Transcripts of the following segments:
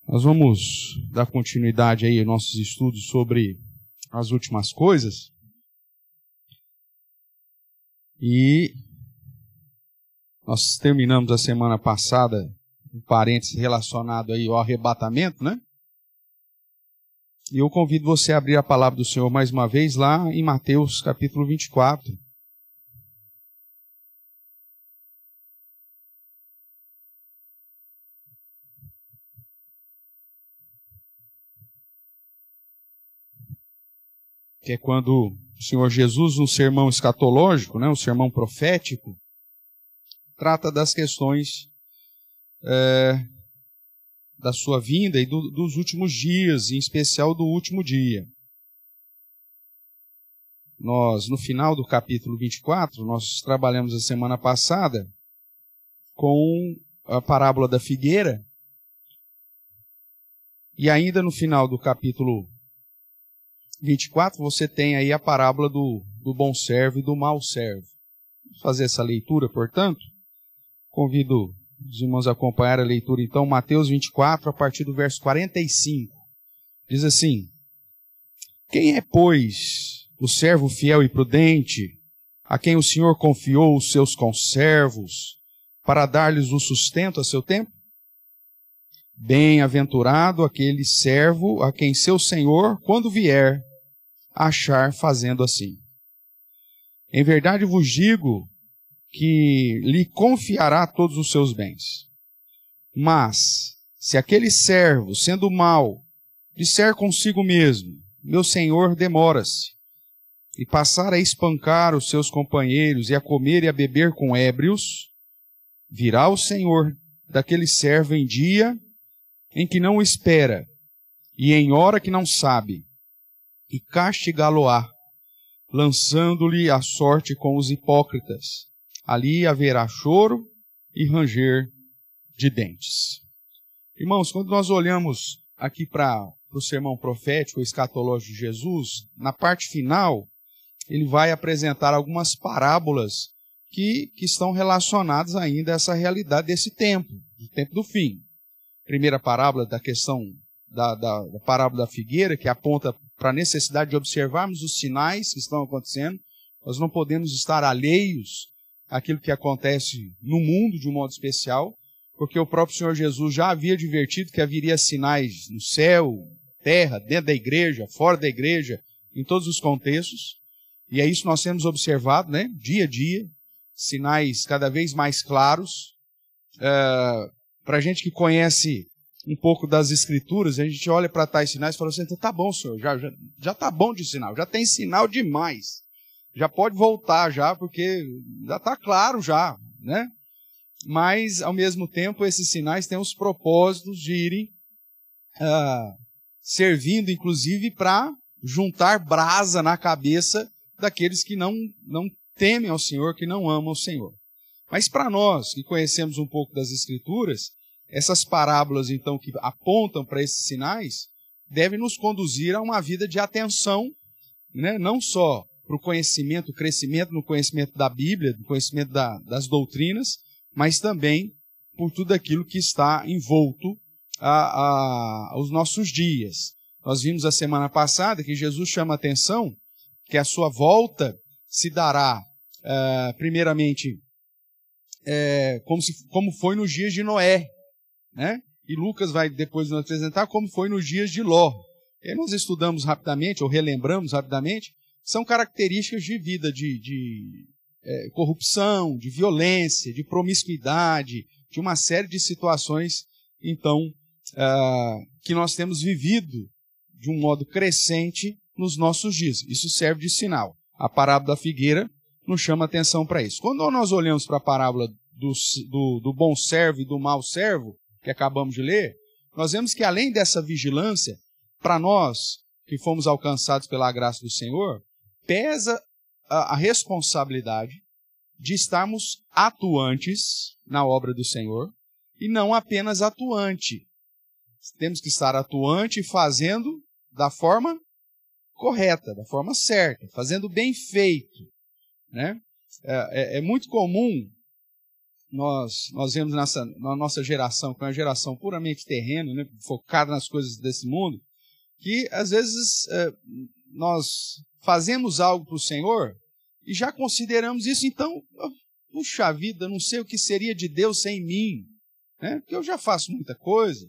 Nós vamos dar continuidade aí aos nossos estudos sobre as últimas coisas. E nós terminamos a semana passada um parênteses relacionado aí ao arrebatamento, né? E eu convido você a abrir a palavra do Senhor mais uma vez lá em Mateus capítulo 24. Que é quando o Senhor Jesus, no sermão escatológico, né, um sermão profético, trata das questões da sua vinda e dos últimos dias, em especial do último dia. Nós, no final do capítulo 24, nós trabalhamos a semana passada com a parábola da figueira, e ainda no final do capítulo 24, você tem aí a parábola do bom servo e do mau servo. Vamos fazer essa leitura, portanto. Convido os irmãos a acompanhar a leitura, então, Mateus 24, a partir do verso 45. Diz assim: Quem é, pois, o servo fiel e prudente, a quem o Senhor confiou os seus conservos, para dar-lhes o sustento a seu tempo? Bem-aventurado aquele servo a quem seu Senhor, quando vier, achar fazendo assim. Em verdade vos digo que lhe confiará todos os seus bens. Mas, se aquele servo, sendo mau, disser consigo mesmo, meu senhor demora-se, e passar a espancar os seus companheiros e a comer e a beber com ébrios, virá o senhor daquele servo em dia em que não o espera, e em hora que não sabe, e castigá-lo-á, lançando-lhe a sorte com os hipócritas. Ali haverá choro e ranger de dentes. Irmãos, quando nós olhamos aqui para o sermão profético, escatológico de Jesus, na parte final, ele vai apresentar algumas parábolas que estão relacionadas ainda a essa realidade desse tempo, do tempo do fim. Primeira parábola da questão da parábola da figueira, que aponta para a necessidade de observarmos os sinais que estão acontecendo. Nós não podemos estar alheios àquilo que acontece no mundo de um modo especial, porque o próprio Senhor Jesus já havia advertido que haveria sinais no céu, terra, dentro da igreja, fora da igreja, em todos os contextos. E é isso que nós temos observado, né? Dia a dia, sinais cada vez mais claros. Para a gente que conhece um pouco das Escrituras, a gente olha para tais sinais e fala assim, tá bom, Senhor, já tá bom de sinal, já tem sinal demais. Já pode voltar já, porque já está claro já, né? Mas, ao mesmo tempo, esses sinais têm os propósitos de irem servindo, inclusive, para juntar brasa na cabeça daqueles que não temem ao Senhor, que não amam o Senhor. Mas para nós, que conhecemos um pouco das Escrituras, essas parábolas, então, que apontam para esses sinais, devem nos conduzir a uma vida de atenção, né? Não só para o conhecimento, o crescimento no conhecimento da Bíblia, no conhecimento das doutrinas, mas também por tudo aquilo que está envolto aos nossos dias. Nós vimos a semana passada que Jesus chama a atenção que a sua volta se dará, primeiramente, como foi nos dias de Noé, né? E Lucas vai depois nos apresentar como foi nos dias de Ló. E nós estudamos rapidamente, ou relembramos rapidamente, são características de vida de corrupção, de violência, de promiscuidade, de uma série de situações, então, que nós temos vivido de um modo crescente nos nossos dias. Isso serve de sinal. A parábola da figueira nos chama atenção para isso. Quando nós olhamos para a parábola do bom servo e do mau servo, que acabamos de ler, nós vemos que além dessa vigilância, para nós que fomos alcançados pela graça do Senhor, pesa a responsabilidade de estarmos atuantes na obra do Senhor e não apenas atuante. Temos que estar atuante e fazendo da forma correta, da forma certa, fazendo bem feito, né? É muito comum nós vemos na nossa geração, que é uma geração puramente terrena, né, focada nas coisas desse mundo, que às vezes nós fazemos algo para o Senhor e já consideramos isso, então, puxa vida, não sei o que seria de Deus sem mim, né? Porque eu já faço muita coisa,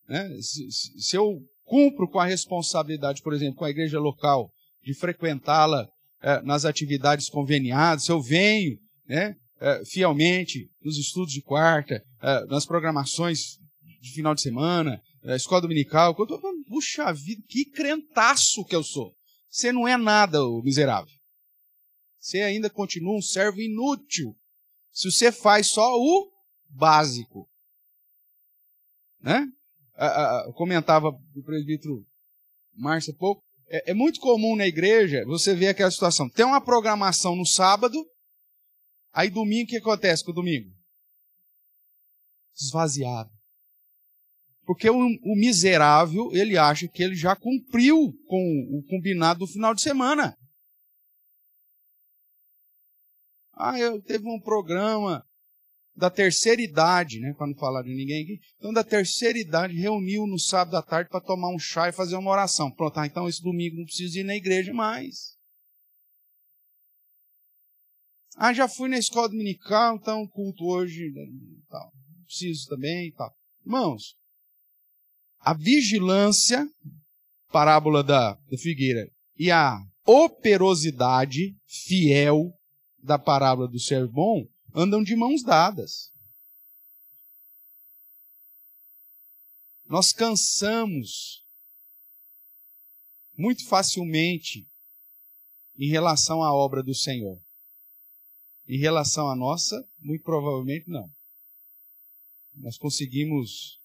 né? Se eu cumpro com a responsabilidade, por exemplo, com a igreja local, de frequentá-la nas atividades conveniadas, se eu venho, né, fielmente nos estudos de quarta, nas programações de final de semana, escola dominical, puxa vida, que crentaço que eu sou. Você não é nada, ô miserável. Você ainda continua um servo inútil, se você faz só o básico. Né? Eu comentava o presbítero Márcio há pouco, é muito comum na igreja você ver aquela situação. Tem uma programação no sábado, aí domingo, o que acontece com o domingo? Esvaziado. Porque o miserável, ele acha que ele já cumpriu com o combinado do final de semana. Eu teve um programa da terceira idade, né, para não falar de ninguém aqui. Então, da terceira idade, reuniu no sábado à tarde para tomar um chá e fazer uma oração. Pronto, então esse domingo não preciso ir na igreja mais. Já fui na escola dominical, então culto hoje, tal. Preciso também e tal. Irmãos, a vigilância, parábola da figueira, e a operosidade fiel da parábola do servo bom andam de mãos dadas. Nós cansamos muito facilmente em relação à obra do Senhor. Em relação à nossa, muito provavelmente não. Nós conseguimos,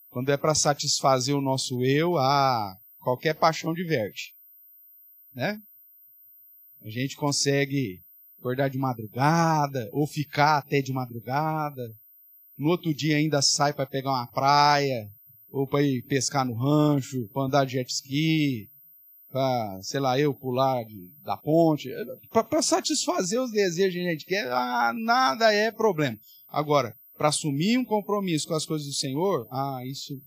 quando é para satisfazer o nosso eu, qualquer paixão diverte. Né? A gente consegue acordar de madrugada, ou ficar até de madrugada. No outro dia ainda sai para pegar uma praia, ou para ir pescar no rancho, para andar de jet ski, para, sei lá, eu pular da ponte. Para satisfazer os desejos que a gente quer, nada é problema. Agora, para assumir um compromisso com as coisas do Senhor, isso...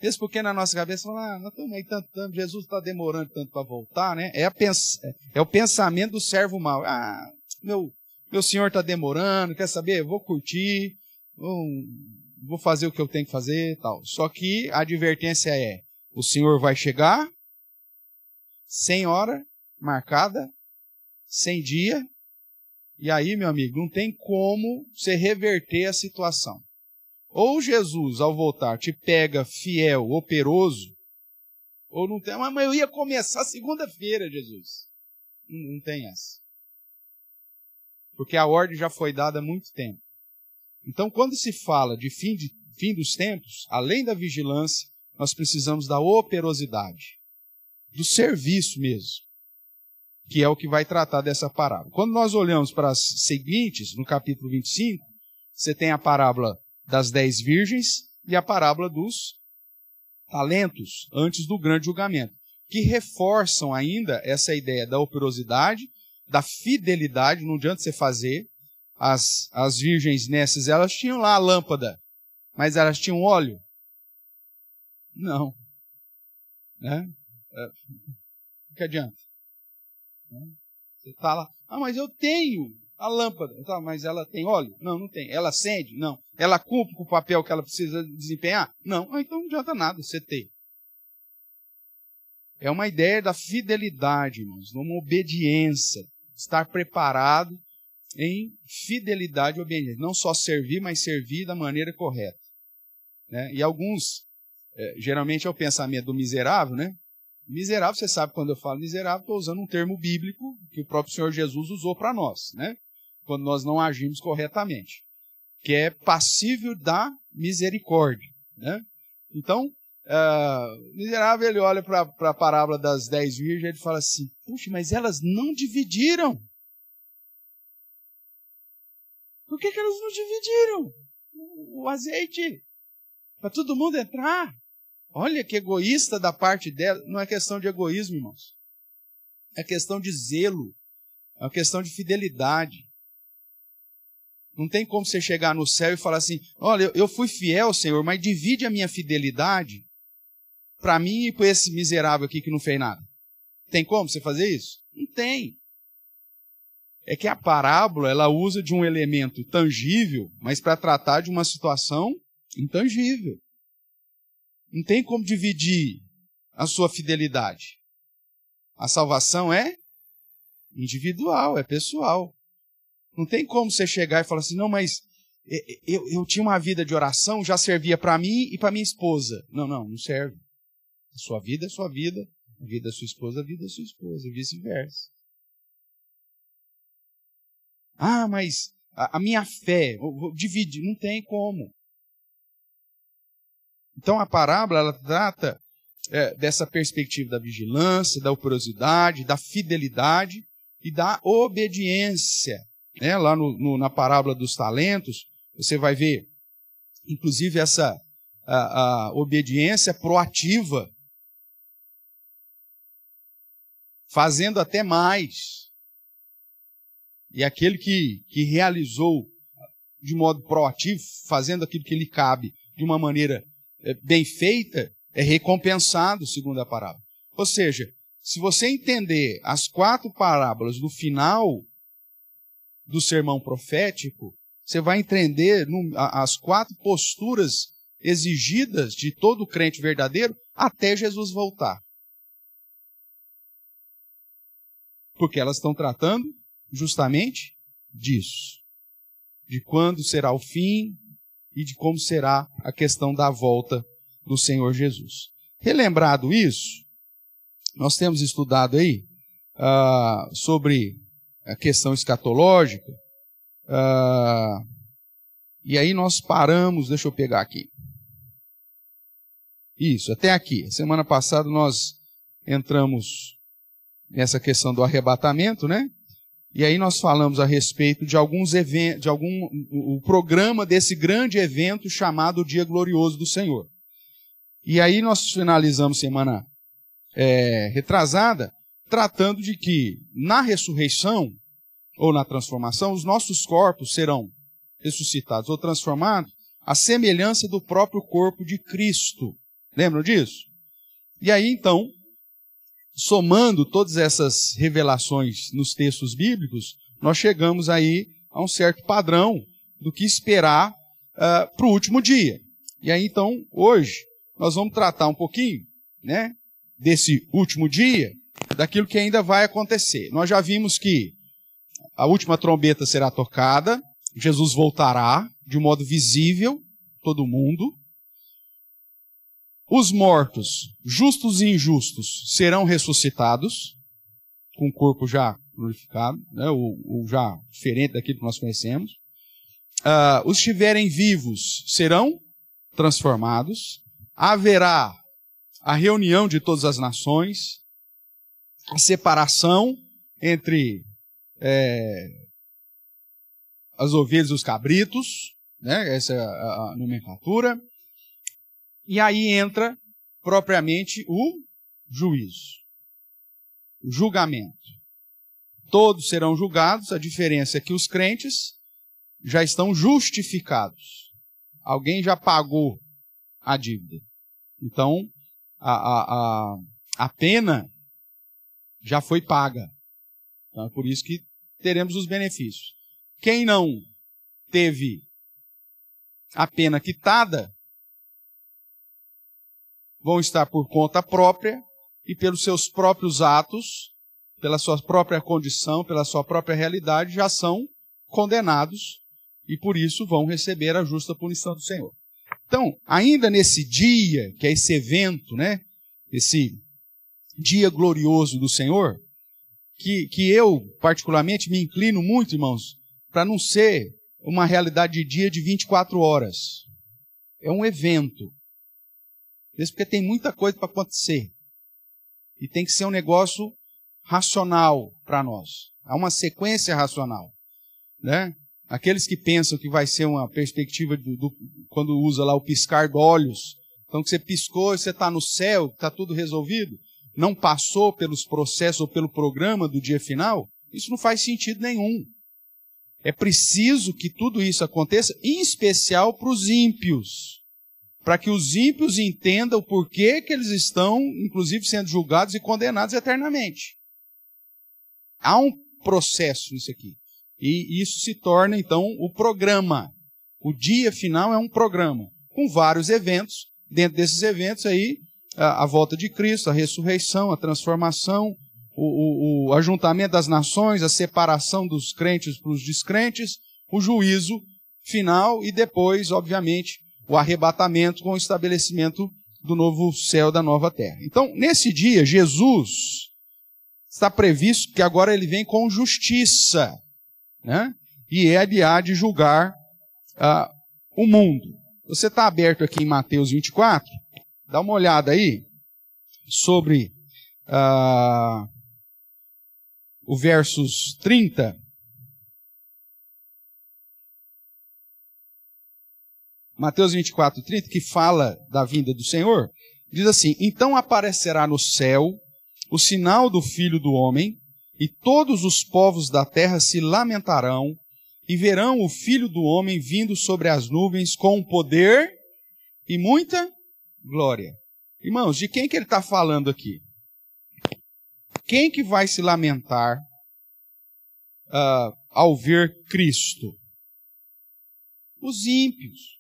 Mesmo porque na nossa cabeça, nós estamos aí tanto tempo, Jesus está demorando tanto para voltar, né? É o pensamento do servo mau. Meu Senhor está demorando, quer saber? Vou curtir, vou fazer o que eu tenho que fazer, tal. Só que a advertência o Senhor vai chegar, sem hora marcada, sem dia, e aí, meu amigo, não tem como você reverter a situação. Ou Jesus, ao voltar, te pega fiel, operoso, ou não tem. Mas eu ia começar segunda-feira, Jesus. Não tem essa. Porque a ordem já foi dada há muito tempo. Então, quando se fala de fim dos tempos, além da vigilância, nós precisamos da operosidade, do serviço mesmo, que é o que vai tratar dessa parábola. Quando nós olhamos para as seguintes, no capítulo 25, você tem a parábola das 10 virgens e a parábola dos talentos, antes do grande julgamento, que reforçam ainda essa ideia da operosidade, da fidelidade. Não adianta você fazer. As virgens nessas, elas tinham lá a lâmpada, mas elas tinham óleo? Não. Né? Que adianta? Você está lá, mas eu tenho a lâmpada, mas ela tem óleo? Não, não tem. Ela acende? Não. Ela cumpre com o papel que ela precisa desempenhar? Não. Então não adianta nada você ter. É uma ideia da fidelidade, irmãos, uma obediência, estar preparado em fidelidade e obediência. Não só servir, mas servir da maneira correta. Né? E alguns, geralmente é o pensamento do miserável, né? Miserável, você sabe, quando eu falo miserável, estou usando um termo bíblico que o próprio Senhor Jesus usou para nós, né? Quando nós não agimos corretamente, que é passível da misericórdia, né? Então, o miserável, ele olha para a parábola das 10 virgens e ele fala assim, puxa, mas elas não dividiram. Por que elas não dividiram o azeite? Para todo mundo entrar. Olha que egoísta da parte dela. Não é questão de egoísmo, irmãos. É questão de zelo. É uma questão de fidelidade. Não tem como você chegar no céu e falar assim, olha, eu fui fiel, Senhor, mas divide a minha fidelidade para mim e para esse miserável aqui que não fez nada. Tem como você fazer isso? Não tem. É que a parábola, ela usa de um elemento tangível, mas para tratar de uma situação intangível. Não tem como dividir a sua fidelidade. A salvação é individual, é pessoal. Não tem como você chegar e falar assim, não, mas eu tinha uma vida de oração, já servia para mim e para minha esposa. Não serve. A sua vida é sua vida, a vida da sua esposa, a vida da sua esposa, e vice-versa. Ah, mas a minha fé, vou dividir, não tem como. Então a parábola, ela trata dessa perspectiva da vigilância, da operosidade, da fidelidade e da obediência. Lá na parábola dos talentos, você vai ver, inclusive, essa a obediência proativa, fazendo até mais. E aquele que realizou de modo proativo, fazendo aquilo que lhe cabe de uma maneira bem feita, é recompensado, segundo a parábola. Ou seja, se você entender as 4 parábolas no final do sermão profético, você vai entender as 4 posturas exigidas de todo crente verdadeiro até Jesus voltar. Porque elas estão tratando justamente disso. De quando será o fim e de como será a questão da volta do Senhor Jesus. Relembrado isso, nós temos estudado aí sobre a questão escatológica, e aí nós paramos, deixa eu pegar aqui. Isso, até aqui. Semana passada nós entramos nessa questão do arrebatamento, né? E aí nós falamos a respeito de alguns eventos, o programa desse grande evento chamado Dia Glorioso do Senhor. E aí nós finalizamos semana retrasada, tratando de que na ressurreição, ou na transformação, os nossos corpos serão ressuscitados ou transformados à semelhança do próprio corpo de Cristo. Lembram disso? E aí então, somando todas essas revelações nos textos bíblicos, nós chegamos aí a um certo padrão do que esperar para o último dia. E aí então, hoje, nós vamos tratar um pouquinho, né, desse último dia, daquilo que ainda vai acontecer. Nós já vimos que a última trombeta será tocada, Jesus voltará de modo visível, todo mundo. Os mortos, justos e injustos, serão ressuscitados, com o corpo já glorificado, né, ou já diferente daquilo que nós conhecemos. Os que estiverem vivos serão transformados. Haverá a reunião de todas as nações, a separação entre as ovelhas e os cabritos, né, essa é a nomenclatura. E aí entra propriamente o juízo, o julgamento. Todos serão julgados, a diferença é que os crentes já estão justificados. Alguém já pagou a dívida. Então, a pena já foi paga. Então, é por isso que teremos os benefícios. Quem não teve a pena quitada, vão estar por conta própria e pelos seus próprios atos, pela sua própria condição, pela sua própria realidade, já são condenados e por isso vão receber a justa punição do Senhor. Então, ainda nesse dia, que é esse evento, né, esse dia glorioso do Senhor, que eu particularmente me inclino muito, irmãos, para não ser uma realidade de dia de 24 horas. É um evento. Mesmo porque tem muita coisa para acontecer. E tem que ser um negócio racional para nós. Há uma sequência racional. Né? Aqueles que pensam que vai ser uma perspectiva quando usa lá o piscar de olhos. Então que você piscou e você está no céu, está tudo resolvido. Não passou pelos processos ou pelo programa do dia final. Isso não faz sentido nenhum. É preciso que tudo isso aconteça, em especial para os ímpios, para que os ímpios entendam o porquê que eles estão, inclusive, sendo julgados e condenados eternamente. Há um processo nisso aqui. E isso se torna, então, o programa. O dia final é um programa, com vários eventos. Dentro desses eventos aí, a volta de Cristo, a ressurreição, a transformação, o ajuntamento das nações, a separação dos crentes para os descrentes, o juízo final e depois, obviamente, o arrebatamento com o estabelecimento do novo céu, da nova terra. Então, nesse dia, Jesus está previsto que agora ele vem com justiça, né? E ele há de julgar o mundo. Você está aberto aqui em Mateus 24? Dá uma olhada aí sobre o versos 30. Mateus 24, 30, que fala da vinda do Senhor, diz assim: então aparecerá no céu o sinal do Filho do Homem, e todos os povos da terra se lamentarão, e verão o Filho do Homem vindo sobre as nuvens com poder e muita glória. Irmãos, de quem que ele está falando aqui? Quem que vai se lamentar ao ver Cristo? Os ímpios.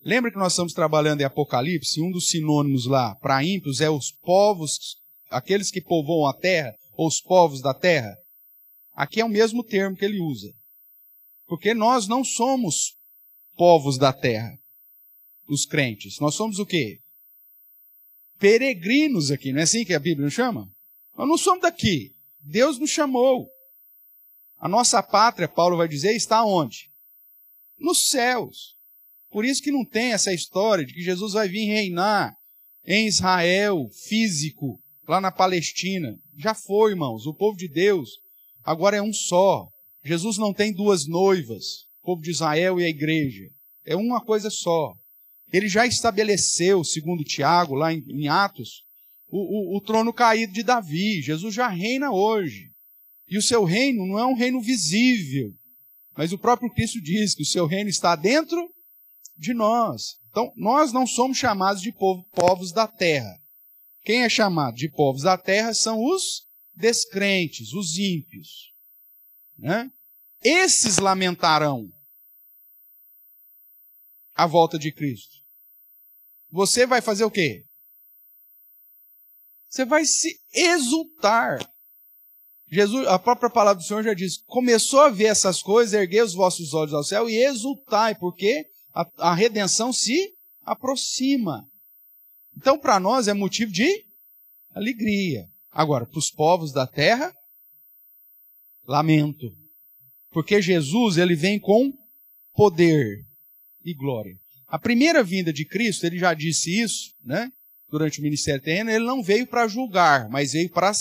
Lembra que nós estamos trabalhando em Apocalipse? Um dos sinônimos lá para ímpios é os povos, aqueles que povoam a terra, ou os povos da terra. Aqui é o mesmo termo que ele usa. Porque nós não somos povos da terra, os crentes. Nós somos o quê? Peregrinos aqui, não é assim que a Bíblia nos chama? Nós não somos daqui. Deus nos chamou. A nossa pátria, Paulo vai dizer, está onde? Nos céus. Por isso que não tem essa história de que Jesus vai vir reinar em Israel, físico, lá na Palestina. Já foi, irmãos. O povo de Deus agora é um só. Jesus não tem duas noivas, o povo de Israel e a igreja. É uma coisa só. Ele já estabeleceu, segundo Tiago, lá em Atos, o trono caído de Davi. Jesus já reina hoje. E o seu reino não é um reino visível, mas o próprio Cristo diz que o seu reino está dentro de nós. Então, nós não somos chamados de povos da terra. Quem é chamado de povos da terra são os descrentes, os ímpios, né? Esses lamentarão a volta de Cristo. Você vai fazer o quê? Você vai se exultar. Jesus, a própria palavra do Senhor já diz: começou a ver essas coisas, erguei os vossos olhos ao céu e exultai, porque a redenção se aproxima. Então, para nós é motivo de alegria. Agora, para os povos da terra, lamento. Porque Jesus, ele vem com poder e glória. A primeira vinda de Cristo, ele já disse isso, né? Durante o ministério terreno, ele não veio para julgar, mas veio para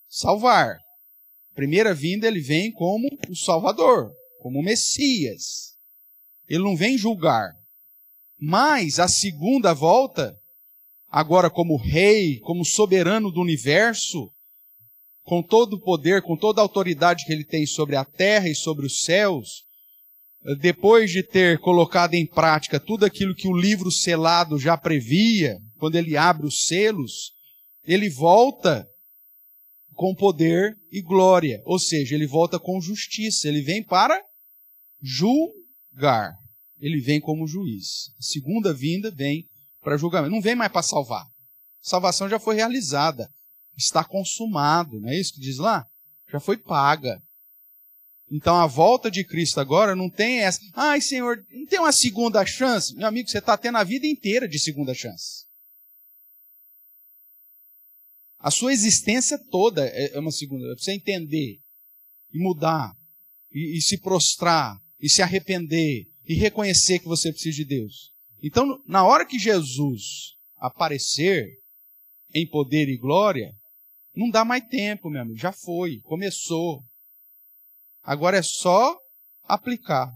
salvar. A primeira vinda, ele vem como o Salvador, como o Messias. Ele não vem julgar. Mas a segunda volta, agora como rei, como soberano do universo, com todo o poder, com toda a autoridade que ele tem sobre a terra e sobre os céus, depois de ter colocado em prática tudo aquilo que o livro selado já previa, quando ele abre os selos, ele volta com poder e glória. Ou seja, ele volta com justiça. Ele vem para julgar. Ele vem como juiz. A segunda vinda vem para julgamento. Não vem mais para salvar. A salvação já foi realizada. Está consumado. Não é isso que diz lá? Já foi paga. Então a volta de Cristo agora não tem essa. Ai, Senhor, não tem uma segunda chance? Meu amigo, você está tendo a vida inteira de segunda chance. A sua existência toda é uma segunda. Para você entender e mudar, e se prostrar, e se arrepender, e reconhecer que você precisa de Deus. Então, na hora que Jesus aparecer em poder e glória, não dá mais tempo, meu amigo. Já foi, começou. Agora é só aplicar.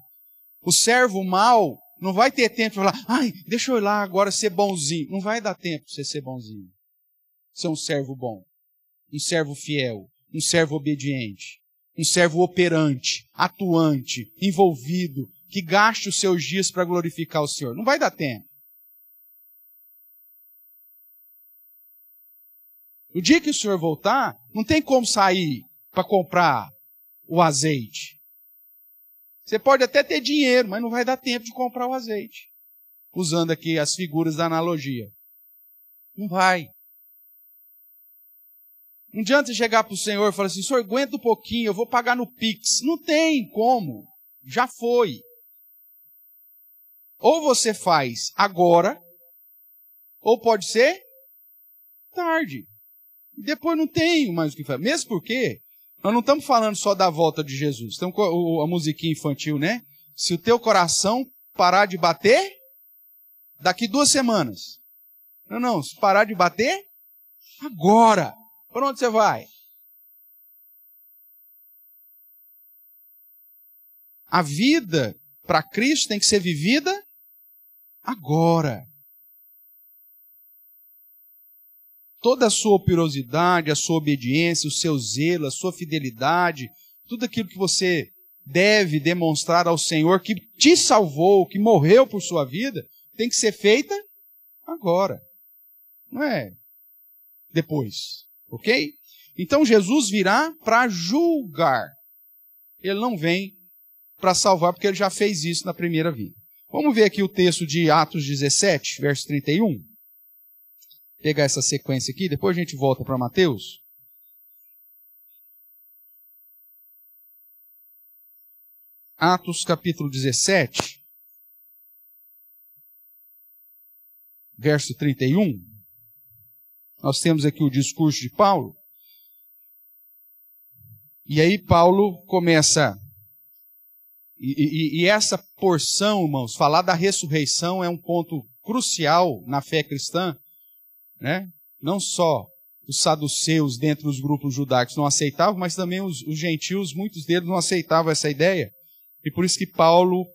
O servo mau não vai ter tempo para falar: ai, deixa eu ir lá agora ser bonzinho. Não vai dar tempo para você ser bonzinho. Ser um servo bom, um servo fiel, um servo obediente. um servo operante, atuante, envolvido, que gaste os seus dias para glorificar o Senhor. Não vai dar tempo. O dia que o Senhor voltar, não tem como sair para comprar o azeite. Você pode até ter dinheiro, mas não vai dar tempo de comprar o azeite. Usando aqui as figuras da analogia. Não vai. Não adianta você chegar para o Senhor e falar assim, Senhor, aguenta um pouquinho, eu vou pagar no Pix. Não tem como. Já foi. Ou você faz agora, ou pode ser tarde. Depois não tem mais o que fazer. Mesmo porque nós não estamos falando só da volta de Jesus. Tem a musiquinha infantil, né? Se o teu coração parar de bater, daqui 2 semanas. Não, se parar de bater, agora. Para onde você vai? A vida para Cristo tem que ser vivida agora. Toda a sua operosidade, a sua obediência, o seu zelo, a sua fidelidade, tudo aquilo que você deve demonstrar ao Senhor que te salvou, que morreu por sua vida, tem que ser feita agora. Não é depois. Ok? Então Jesus virá para julgar. Ele não vem para salvar, porque ele já fez isso na primeira vida. Vamos ver aqui o texto de Atos 17, verso 31. Pegar essa sequência aqui, depois a gente volta para Mateus. Atos capítulo 17, verso 31. Nós temos aqui o discurso de Paulo. E aí Paulo começa... E essa porção, irmãos, falar da ressurreição é um ponto crucial na fé cristã, né? Não só os saduceus dentro dos grupos judaicos não aceitavam, mas também os gentios, muitos deles não aceitavam essa ideia. E por isso que Paulo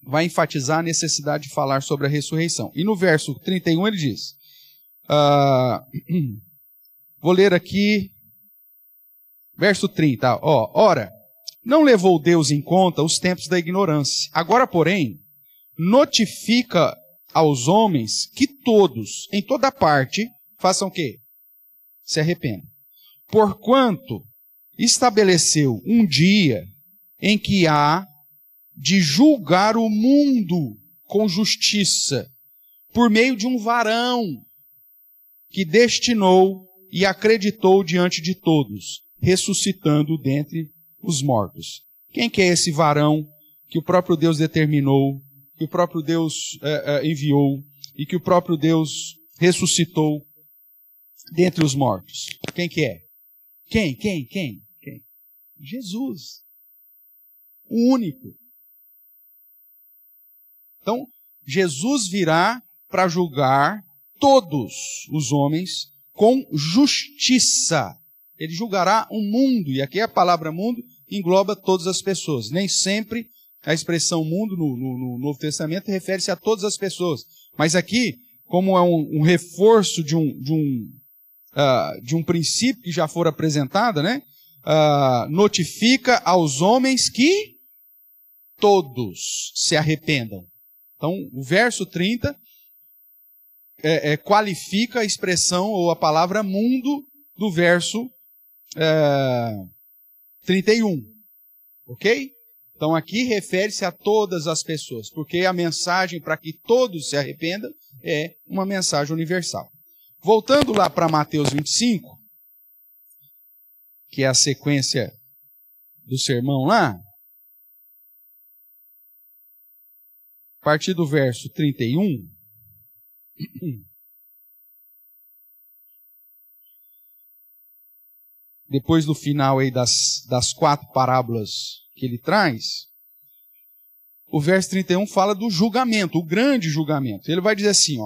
vai enfatizar a necessidade de falar sobre a ressurreição. E no verso 31 ele diz, vou ler aqui, verso 30, ora, não levou Deus em conta os tempos da ignorância. Agora, porém, notifica aos homens que todos, em toda parte, façam o quê? Se arrependam. Porquanto estabeleceu um dia em que há de julgar o mundo com justiça, por meio de um varão que destinou e acreditou diante de todos, ressuscitando dentre os mortos. Quem que é esse varão que o próprio Deus determinou, que o próprio Deus enviou e que o próprio Deus ressuscitou dentre os mortos? Quem que é? Quem? Jesus. O único. Então, Jesus virá para julgar todos os homens com justiça. Ele julgará o mundo, e aqui a palavra mundo engloba todas as pessoas. Nem sempre a expressão mundo no Novo Testamento refere-se a todas as pessoas. Mas aqui, como é um reforço de um princípio que já for apresentado, né? Notifica aos homens que todos se arrependam. Então, o verso 30 qualifica a expressão ou a palavra mundo do verso 31. Ok? Então aqui refere-se a todas as pessoas, porque a mensagem para que todos se arrependam é uma mensagem universal. Voltando lá para Mateus 25, que é a sequência do sermão lá, a partir do verso 31, depois do final aí das 4 parábolas que ele traz, o verso 31 fala do julgamento, o grande julgamento. Ele vai dizer assim,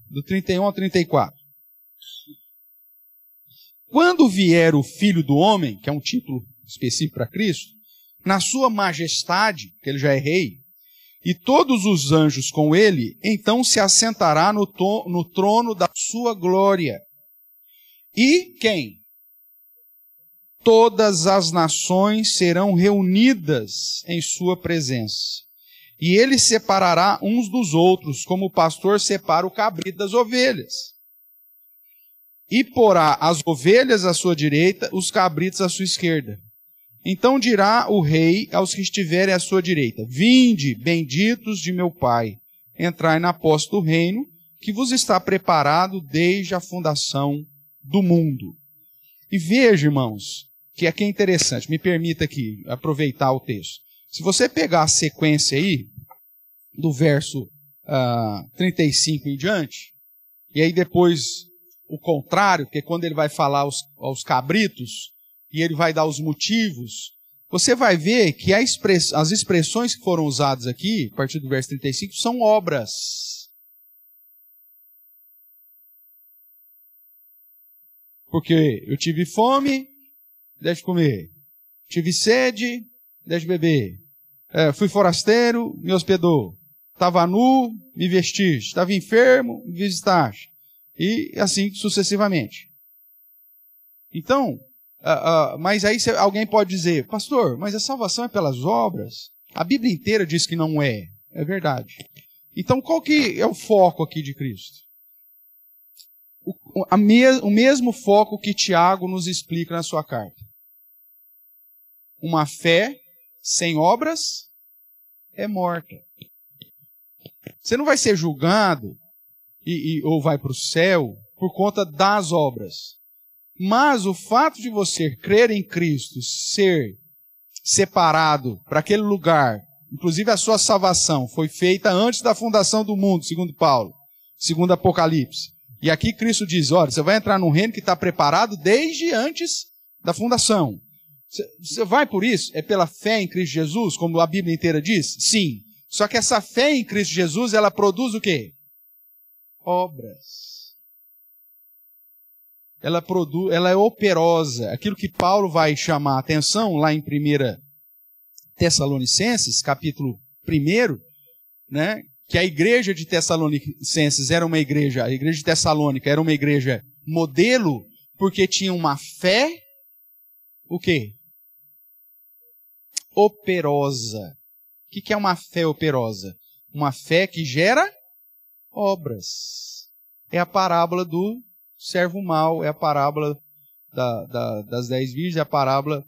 do 31 ao 34. Quando vier o Filho do Homem, que é um título específico para Cristo, na sua majestade, que ele já é rei, e todos os anjos com ele, então se assentará no trono da sua glória. E quem? todas as nações serão reunidas em sua presença. E ele separará uns dos outros, como o pastor separa o cabrito das ovelhas. E porá as ovelhas à sua direita, os cabritos à sua esquerda. Então dirá o rei aos que estiverem à sua direita: Vinde, benditos de meu Pai, entrai na posse do reino, que vos está preparado desde a fundação do mundo. E veja, irmãos, que aqui é interessante, me permita aqui aproveitar o texto. Se você pegar a sequência aí, do verso 35 em diante, e aí depois o contrário, porque quando ele vai falar aos cabritos, e ele vai dar os motivos, você vai ver que as expressões que foram usadas aqui, a partir do verso 35, são obras. Porque eu tive fome, deixe comer. Tive sede, deixe beber. Fui forasteiro, me hospedou. Estava nu, me vestiste. Estava enfermo, me visitaste. E assim sucessivamente. Então, mas aí alguém pode dizer: pastor, mas a salvação é pelas obras? A Bíblia inteira diz que não é. É verdade. Então qual que é o foco aqui de Cristo? O mesmo foco que Tiago nos explica na sua carta. Uma fé sem obras é morta. Você não vai ser julgado ou vai para o céu por conta das obras. Mas o fato de você crer em Cristo, ser separado para aquele lugar, inclusive a sua salvação foi feita antes da fundação do mundo, segundo Paulo, segundo Apocalipse. E aqui Cristo diz: olha, você vai entrar num reino que está preparado desde antes da fundação. Você vai por isso? É pela fé em Cristo Jesus, como a Bíblia inteira diz? Sim. Só que essa fé em Cristo Jesus, ela produz o quê? Obras. Ela é operosa. Aquilo que Paulo vai chamar a atenção lá em 1 Tessalonicenses, capítulo 1, né? Que a igreja de Tessalonicenses era uma igreja, a igreja de Tessalônica era uma igreja modelo, porque tinha uma fé, o quê? Operosa. O que é uma fé operosa? Uma fé que gera obras. É a parábola do servo mau, é a parábola das 10 virgens, é a parábola,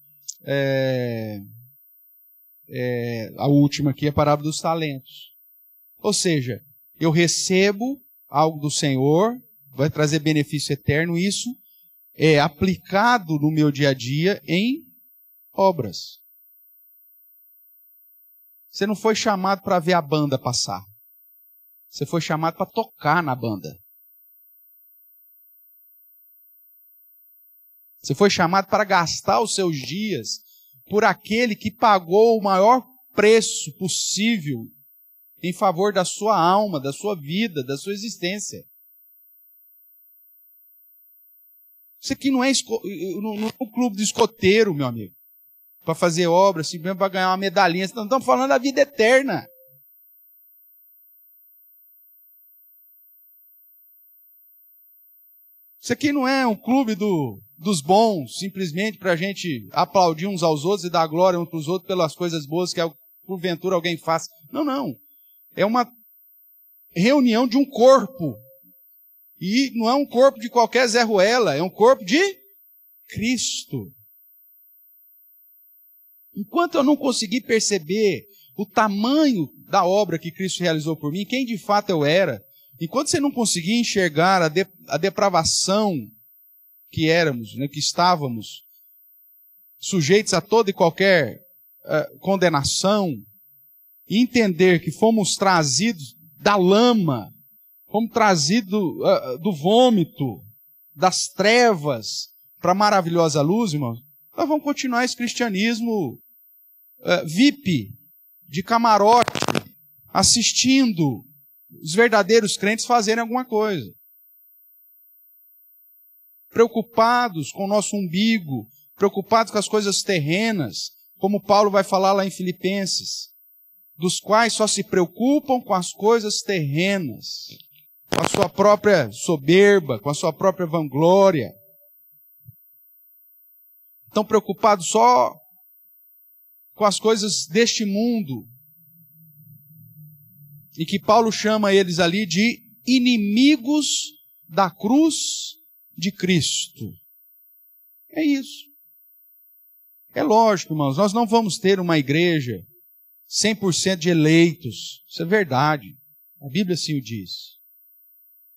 a última aqui é a parábola dos talentos. Ou seja, eu recebo algo do Senhor, vai trazer benefício eterno, isso é aplicado no meu dia a dia em obras. Você não foi chamado para ver a banda passar. Você foi chamado para tocar na banda. Você foi chamado para gastar os seus dias por aquele que pagou o maior preço possível em favor da sua alma, da sua vida, da sua existência. Isso aqui não é um clube de escoteiro, meu amigo, para fazer obra, assim mesmo para ganhar uma medalhinha. Não estamos falando da vida eterna. Isso aqui não é um clube dos bons, simplesmente para a gente aplaudir uns aos outros e dar glória uns para os outros pelas coisas boas que porventura alguém faça. Não, não. É uma reunião de um corpo. E não é um corpo de qualquer Zé Ruela, é um corpo de Cristo. Enquanto eu não conseguir perceber o tamanho da obra que Cristo realizou por mim, quem de fato eu era, enquanto você não conseguir enxergar a depravação que éramos, né, que estávamos, sujeitos a toda e qualquer condenação, e entender que fomos trazidos da lama, fomos trazidos do vômito, das trevas, para a maravilhosa luz, irmãos, nós vamos continuar esse cristianismo VIP, de camarote, assistindo os verdadeiros crentes fazerem alguma coisa. Preocupados com o nosso umbigo, preocupados com as coisas terrenas, como Paulo vai falar lá em Filipenses, dos quais só se preocupam com as coisas terrenas, com a sua própria soberba, com a sua própria vanglória. estão preocupados só com as coisas deste mundo. E que Paulo chama eles ali de inimigos da cruz de Cristo. É isso. É lógico, irmãos, nós não vamos ter uma igreja 100% de eleitos. Isso é verdade. A Bíblia assim o diz.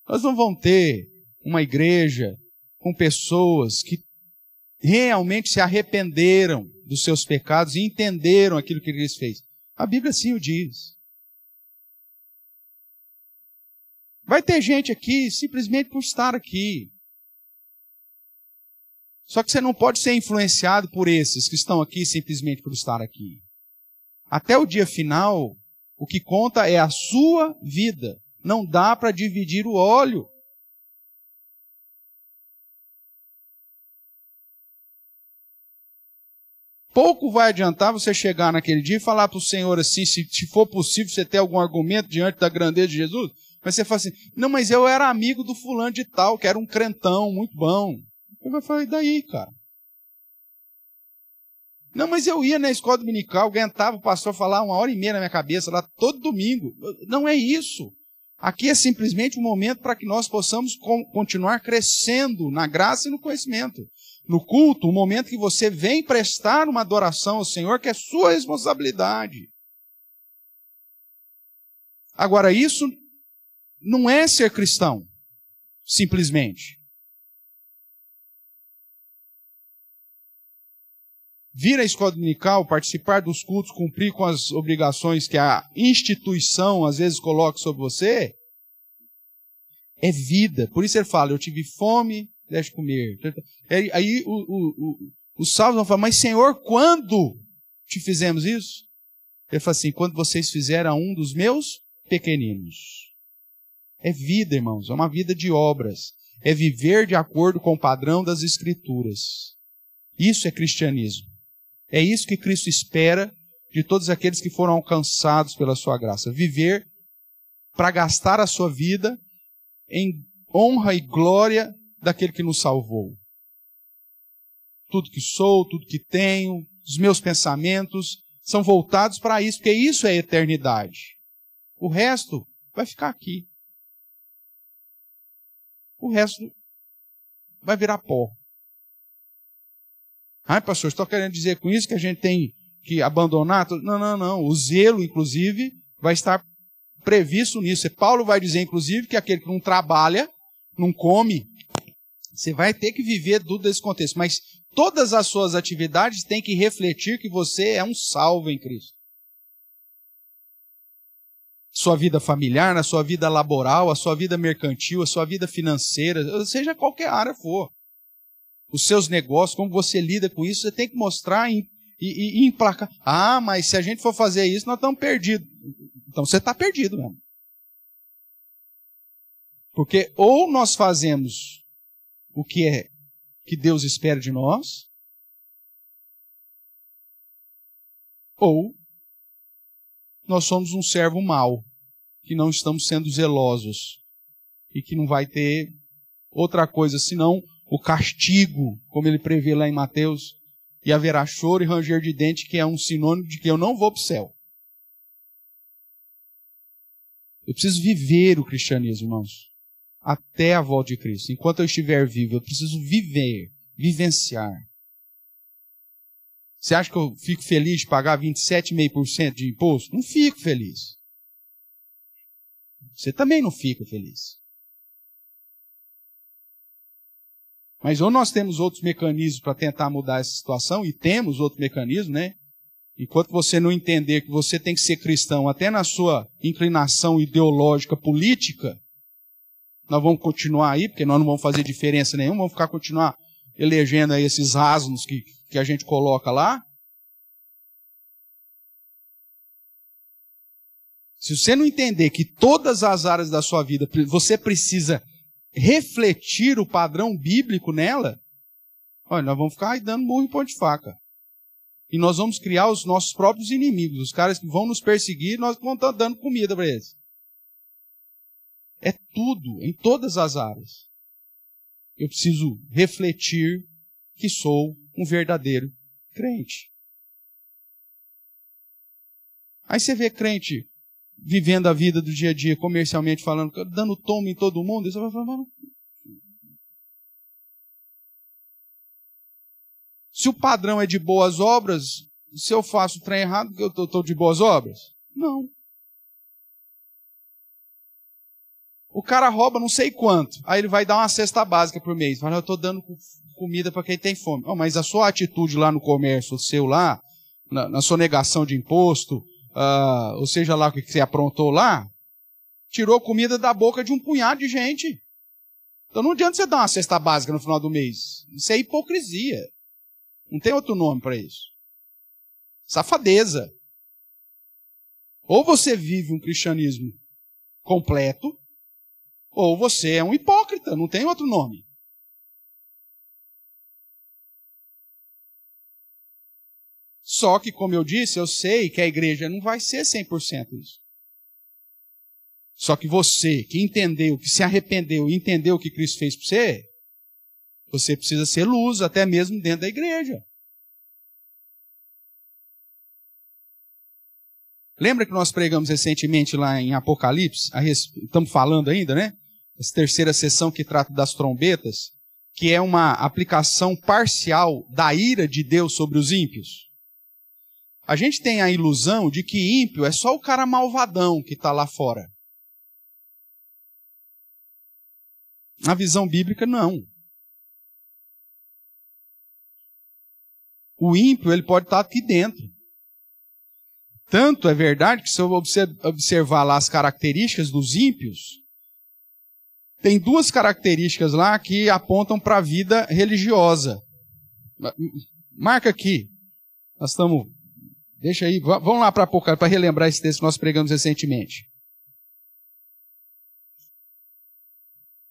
Nós não vamos ter uma igreja com pessoas que realmente se arrependeram dos seus pecados e entenderam aquilo que Cristo fez. A Bíblia assim o diz. Vai ter gente aqui simplesmente por estar aqui. Só que você não pode ser influenciado por esses que estão aqui simplesmente por estar aqui. Até o dia final, o que conta é a sua vida. Não dá para dividir o óleo. Pouco vai adiantar você chegar naquele dia e falar para o Senhor assim, se for possível você ter algum argumento diante da grandeza de Jesus, mas você fala assim, não, mas eu era amigo do fulano de tal, que era um crentão muito bom. Eu vou falar, e daí, cara? Não, mas eu ia na escola dominical, aguentava o pastor falar 1h30 na minha cabeça lá todo domingo. Não é isso. Aqui é simplesmente um momento para que nós possamos continuar crescendo na graça e no conhecimento. No culto, um momento que você vem prestar uma adoração ao Senhor, que é sua responsabilidade. Agora, isso não é ser cristão, simplesmente. Vir à escola dominical, participar dos cultos, cumprir com as obrigações que a instituição às vezes coloca sobre você, é vida. Por isso ele fala, eu tive fome, deixe comer. Aí os salvos vão falar, mas Senhor, quando te fizemos isso? Ele fala assim, quando vocês fizeram a um dos meus pequeninos. É vida, irmãos, é uma vida de obras. É viver de acordo com o padrão das Escrituras. Isso é cristianismo. É isso que Cristo espera de todos aqueles que foram alcançados pela sua graça. Viver para gastar a sua vida em honra e glória daquele que nos salvou. Tudo que sou, tudo que tenho, os meus pensamentos são voltados para isso, porque isso é eternidade. O resto vai ficar aqui. O resto vai virar pó. Ai, pastor, estou querendo dizer com isso que a gente tem que abandonar? Não. O zelo, inclusive, vai estar previsto nisso. E Paulo vai dizer, inclusive, que aquele que não trabalha, não come, você vai ter que viver tudo desse contexto. Mas todas as suas atividades têm que refletir que você é um salvo em Cristo. Sua vida familiar, na sua vida laboral, a sua vida mercantil, a sua vida financeira, seja qualquer área for. Os seus negócios, como você lida com isso, você tem que mostrar e emplacar. Ah, mas se a gente for fazer isso, nós estamos perdidos. Então você está perdido mesmo. Porque ou nós fazemos o que Deus espera de nós, ou nós somos um servo mau, que não estamos sendo zelosos, e que não vai ter outra coisa senão o castigo, como ele prevê lá em Mateus, e haverá choro e ranger de dente, que é um sinônimo de que eu não vou para o céu. Eu preciso viver o cristianismo, irmãos, até a volta de Cristo. Enquanto eu estiver vivo, eu preciso vivenciar. Você acha que eu fico feliz de pagar 27,5% de imposto? Não fico feliz. Você também não fica feliz. Mas ou nós temos outros mecanismos para tentar mudar essa situação, e temos outros mecanismos, né? Enquanto você não entender que você tem que ser cristão, até na sua inclinação ideológica política, nós vamos continuar aí, porque nós não vamos fazer diferença nenhuma, vamos continuar elegendo aí esses asnos que a gente coloca lá. Se você não entender que todas as áreas da sua vida você precisa refletir o padrão bíblico nela, olha, nós vamos ficar aí dando murro em ponta de faca. E nós vamos criar os nossos próprios inimigos, os caras que vão nos perseguir, nós vamos estar dando comida para eles. É tudo, em todas as áreas. Eu preciso refletir que sou um verdadeiro crente. Aí você vê crente vivendo a vida do dia a dia, comercialmente falando, dando toma em todo mundo, e você vai falar, mano, se o padrão é de boas obras, se eu faço o trem errado, eu estou de boas obras? Não. O cara rouba não sei quanto, aí ele vai dar uma cesta básica por mês. Fala, eu estou dando comida para quem tem fome. Oh, mas a sua atitude lá no comércio, o seu lá, na sua negação de imposto, ou seja lá o que você aprontou lá, tirou comida da boca de um punhado de gente. Então não adianta você dar uma cesta básica no final do mês. Isso é hipocrisia. Não tem outro nome para isso. Safadeza. Ou você vive um cristianismo completo, ou você é um hipócrita, não tem outro nome. Só que, como eu disse, eu sei que a igreja não vai ser 100% isso. Só que você, que entendeu, que se arrependeu e entendeu o que Cristo fez por você, você precisa ser luz, até mesmo dentro da igreja. Lembra que nós pregamos recentemente lá em Apocalipse? Estamos falando ainda, né? Essa terceira sessão que trata das trombetas, que é uma aplicação parcial da ira de Deus sobre os ímpios. A gente tem a ilusão de que ímpio é só o cara malvadão que está lá fora. Na visão bíblica, não. O ímpio, ele pode estar aqui dentro. Tanto é verdade que se eu observar lá as características dos ímpios, tem duas características lá que apontam para a vida religiosa. Marca aqui. Nós estamos... Deixa aí, vamos lá para Apocalipse, para relembrar esse texto que nós pregamos recentemente.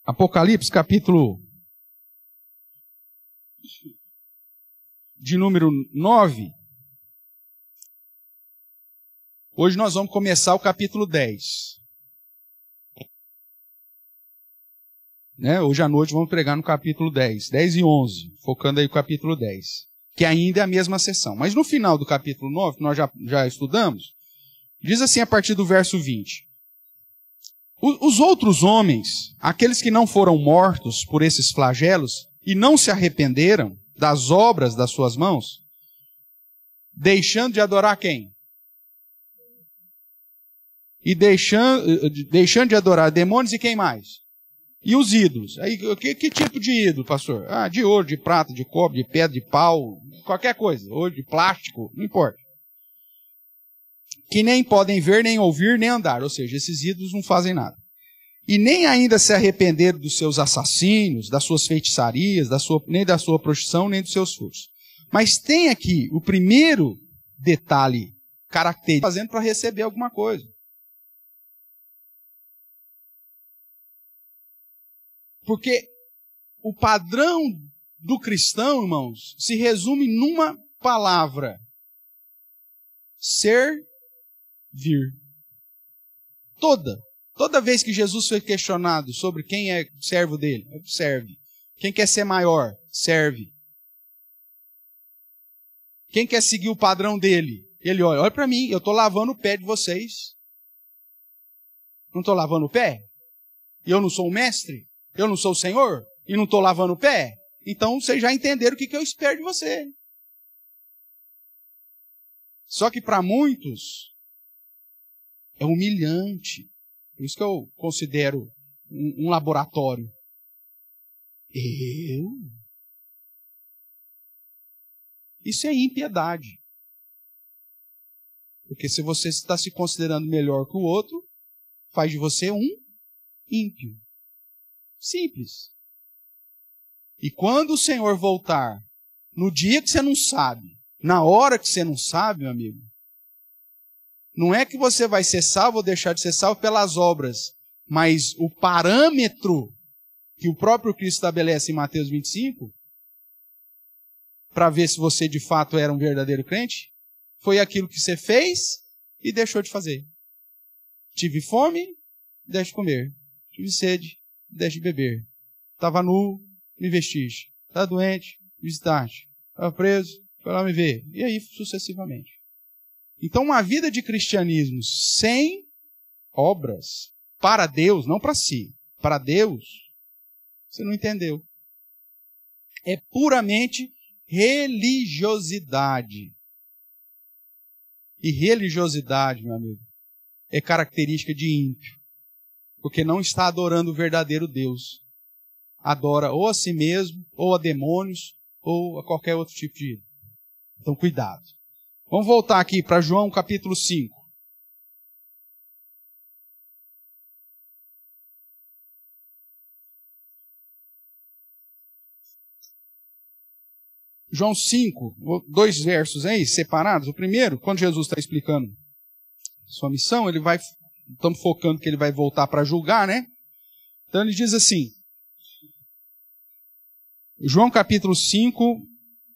Apocalipse, capítulo de número 9. Hoje nós vamos começar o capítulo 10. Né? Hoje à noite vamos pregar no capítulo 10, 10 e 11, focando aí o capítulo 10. Que ainda é a mesma sessão. Mas no final do capítulo 9, que nós já estudamos, diz assim a partir do verso 20. Os outros homens, aqueles que não foram mortos por esses flagelos e não se arrependeram das obras das suas mãos, deixando de adorar quem? E deixando de adorar demônios e quem mais? E os ídolos. Aí, que tipo de ídolo, pastor? Ah, de ouro, de prata, de cobre, de pedra, de pau, qualquer coisa. Ouro, de plástico, não importa. Que nem podem ver, nem ouvir, nem andar. Ou seja, esses ídolos não fazem nada. E nem ainda se arrependeram dos seus assassínios, das suas feitiçarias, nem da sua prostituição, nem dos seus furtos. Mas tem aqui o primeiro detalhe característico, fazendo para receber alguma coisa. Porque o padrão do cristão, irmãos, se resume numa palavra: servir. Toda vez que Jesus foi questionado sobre quem é servo dele, serve. Quem quer ser maior, serve. Quem quer seguir o padrão dele, ele olha para mim, eu estou lavando o pé de vocês. Não estou lavando o pé? E eu não sou o mestre? Eu não sou o Senhor? E não estou lavando o pé? Então vocês já entenderam o que eu espero de você. Só que para muitos é humilhante. Por isso que eu considero um laboratório. Isso é impiedade. Porque se você está se considerando melhor que o outro, faz de você um ímpio. Simples. E quando o Senhor voltar, no dia que você não sabe, na hora que você não sabe, meu amigo, não é que você vai ser salvo ou deixar de ser salvo pelas obras, mas o parâmetro que o próprio Cristo estabelece em Mateus 25, para ver se você de fato era um verdadeiro crente, foi aquilo que você fez e deixou de fazer. Tive fome, deixe de comer. Tive sede, deixe de beber. Estava nu, me vestiste. Estava doente, me visitaste. estava preso, foi lá me ver. E aí, sucessivamente. Então, uma vida de cristianismo sem obras, para Deus, não para si, para Deus, você não entendeu. É puramente religiosidade. E religiosidade, meu amigo, é característica de ímpio. Porque não está adorando o verdadeiro Deus. Adora ou a si mesmo, ou a demônios, ou a qualquer outro tipo de ídolo. Então, cuidado. Vamos voltar aqui para João capítulo 5. João 5, 2 versos aí, separados. O primeiro, quando Jesus está explicando sua missão, estamos focando que ele vai voltar para julgar, né? Então ele diz assim, João capítulo 5,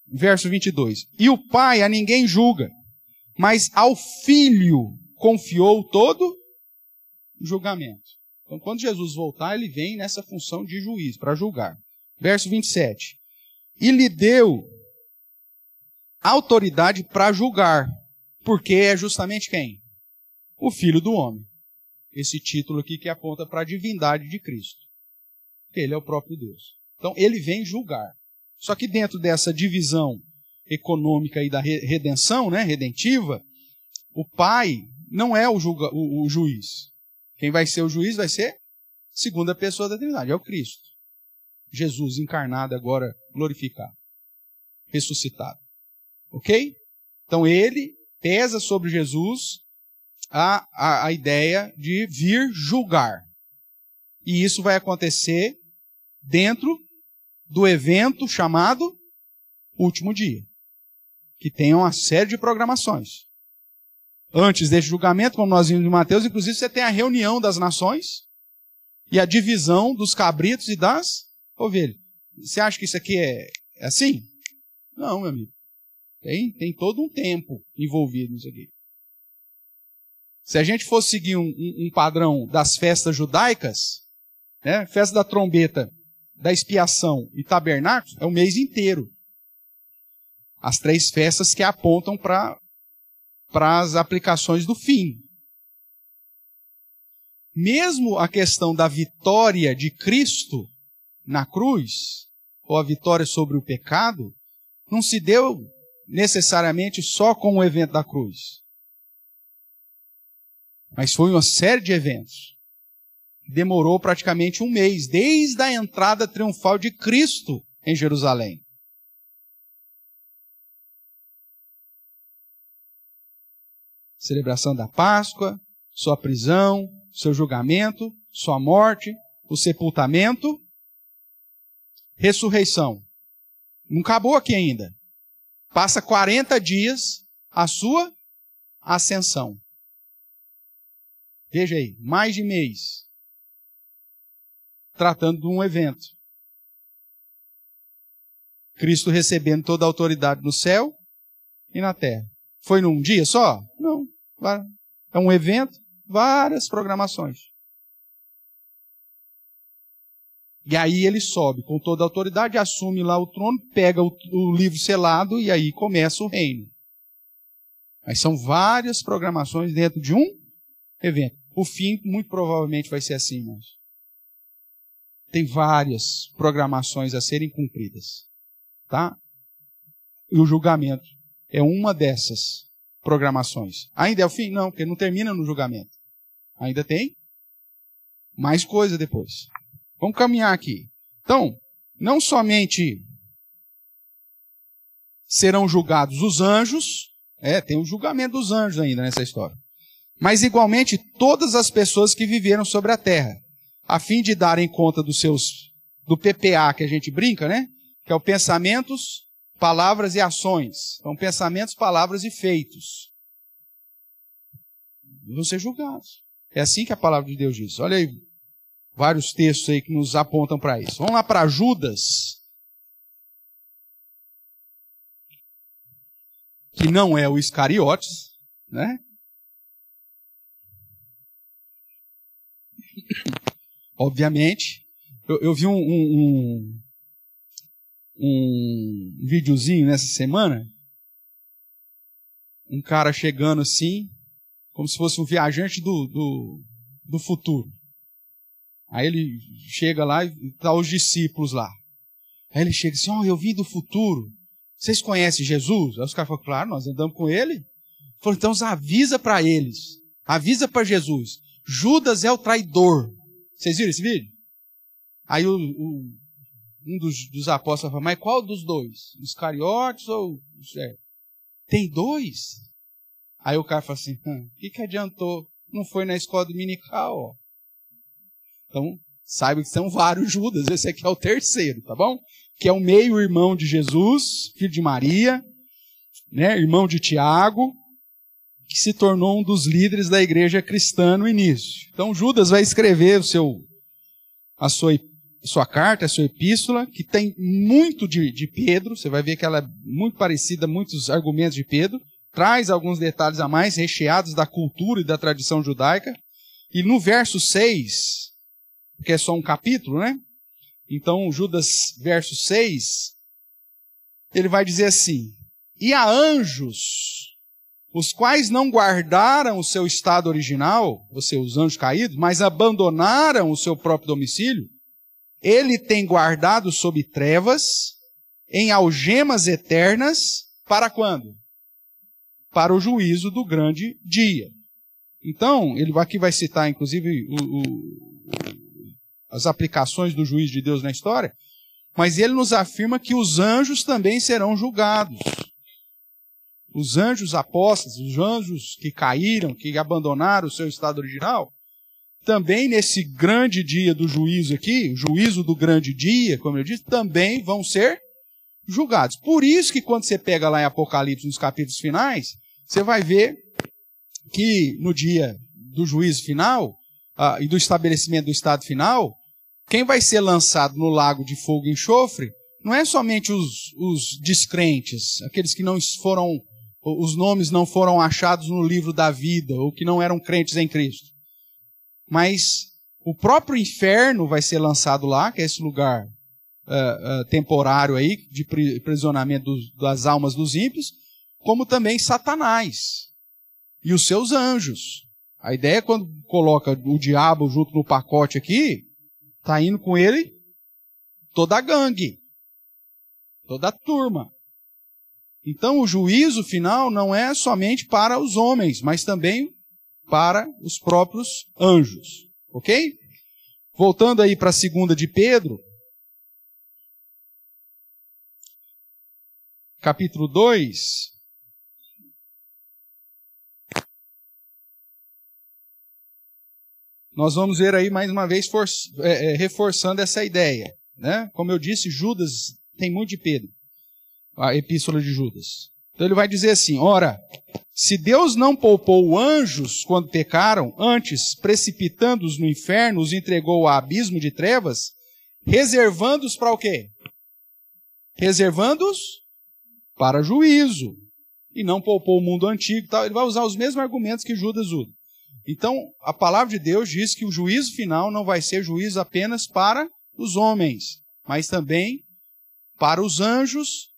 verso 22. E o Pai a ninguém julga, mas ao Filho confiou todo o julgamento. Então quando Jesus voltar, ele vem nessa função de juiz, para julgar. Verso 27. E lhe deu autoridade para julgar, porque é justamente quem? O Filho do Homem. Esse título aqui que aponta para a divindade de Cristo. Ele é o próprio Deus. Então, ele vem julgar. Só que dentro dessa divisão econômica e da redenção, né, redentiva, o Pai não é o juiz. Quem vai ser o juiz vai ser a segunda pessoa da Trindade, é o Cristo. Jesus encarnado agora, glorificado, ressuscitado. Ok? Então, ele pesa sobre Jesus a ideia de vir julgar. E isso vai acontecer dentro do evento chamado Último Dia, que tem uma série de programações. Antes desse julgamento, como nós vimos em Mateus, inclusive você tem a reunião das nações e a divisão dos cabritos e das ovelhas. Você acha que isso aqui é assim? Não, meu amigo. Tem todo um tempo envolvido nisso aqui. Se a gente fosse seguir um padrão das festas judaicas, né, festa da trombeta, da expiação e tabernáculo, é o mês inteiro. As 3 festas que apontam para as aplicações do fim. Mesmo a questão da vitória de Cristo na cruz, ou a vitória sobre o pecado, não se deu necessariamente só com o evento da cruz. Mas foi uma série de eventos. Demorou praticamente um mês, desde a entrada triunfal de Cristo em Jerusalém. Celebração da Páscoa, sua prisão, seu julgamento, sua morte, o sepultamento, ressurreição. Não acabou aqui ainda. Passa 40 dias a sua ascensão. Veja aí, mais de mês. Tratando de um evento. Cristo recebendo toda a autoridade no céu e na terra. Foi num dia só? Não. É um evento, várias programações. E aí ele sobe com toda a autoridade, assume lá o trono, pega o livro selado e aí começa o reino. Mas são várias programações dentro de um evento. O fim muito provavelmente vai ser assim, irmãos. Tem várias programações a serem cumpridas. Tá? E o julgamento é uma dessas programações. Ainda é o fim? Não, porque não termina no julgamento. Ainda tem mais coisa depois. Vamos caminhar aqui. Então, não somente serão julgados os anjos, tem o julgamento dos anjos ainda nessa história, mas igualmente todas as pessoas que viveram sobre a terra, a fim de darem conta do PPA que a gente brinca, né? Que é o pensamentos, palavras e ações. Então, pensamentos, palavras e feitos. Vão ser julgados. É assim que a palavra de Deus diz. Olha aí, vários textos aí que nos apontam para isso. Vamos lá para Judas, que não é o Iscariotes, né? Obviamente, eu vi um videozinho nessa semana, um cara chegando assim, como se fosse um viajante do futuro. Aí ele chega lá e tá os discípulos lá. Aí ele chega assim, eu vim do futuro. Vocês conhecem Jesus? Aí os caras falam, claro, nós andamos com ele. Ele falou, então avisa para eles. Avisa para Jesus. Judas é o traidor. Vocês viram esse vídeo? Aí um dos apóstolos falou, mas qual dos dois? Os Iscariotes ou... Tem dois? Aí o cara fala assim, o que adiantou? Não foi na escola dominical, ó. Então, saiba que são vários Judas, esse aqui é o terceiro, tá bom? Que é o meio-irmão de Jesus, filho de Maria, né, irmão de Tiago, que se tornou um dos líderes da igreja cristã no início. Então, Judas vai escrever a sua carta, a sua epístola, que tem muito de Pedro, você vai ver que ela é muito parecida, muitos argumentos de Pedro, traz alguns detalhes a mais, recheados da cultura e da tradição judaica, e no verso 6, que é só um capítulo, né? Então, Judas, verso 6, ele vai dizer assim, e a anjos, os quais não guardaram o seu estado original, ou seja, os anjos caídos, mas abandonaram o seu próprio domicílio, ele tem guardado sob trevas, em algemas eternas, para quando? Para o juízo do grande dia. Então, ele aqui vai citar, inclusive, as aplicações do juízo de Deus na história, mas ele nos afirma que os anjos também serão julgados. Os anjos apóstatas, os anjos que caíram, que abandonaram o seu estado original, também nesse grande dia do juízo aqui, o juízo do grande dia, como eu disse, também vão ser julgados. Por isso que quando você pega lá em Apocalipse, nos capítulos finais, você vai ver que no dia do juízo final e do estabelecimento do estado final, quem vai ser lançado no lago de fogo e enxofre não é somente os descrentes, aqueles que não foram, os nomes não foram achados no livro da vida, ou que não eram crentes em Cristo. Mas o próprio inferno vai ser lançado lá, que é esse lugar temporário aí, de aprisionamento das almas dos ímpios, como também Satanás e os seus anjos. A ideia é quando coloca o diabo junto no pacote aqui, está indo com ele toda a gangue, toda a turma. Então o juízo final não é somente para os homens, mas também para os próprios anjos. Ok? Voltando aí para a 2 de Pedro, capítulo 2. Nós vamos ver aí mais uma vez reforçando essa ideia, né? Como eu disse, Judas tem muito de Pedro, a epístola de Judas. Então ele vai dizer assim, ora, se Deus não poupou anjos quando pecaram, antes, precipitando-os no inferno, os entregou ao abismo de trevas, reservando-os para o quê? Reservando-os para juízo. E não poupou o mundo antigo. Tal. Ele vai usar os mesmos argumentos que Judas usa. Então, a palavra de Deus diz que o juízo final não vai ser juízo apenas para os homens, mas também para os anjos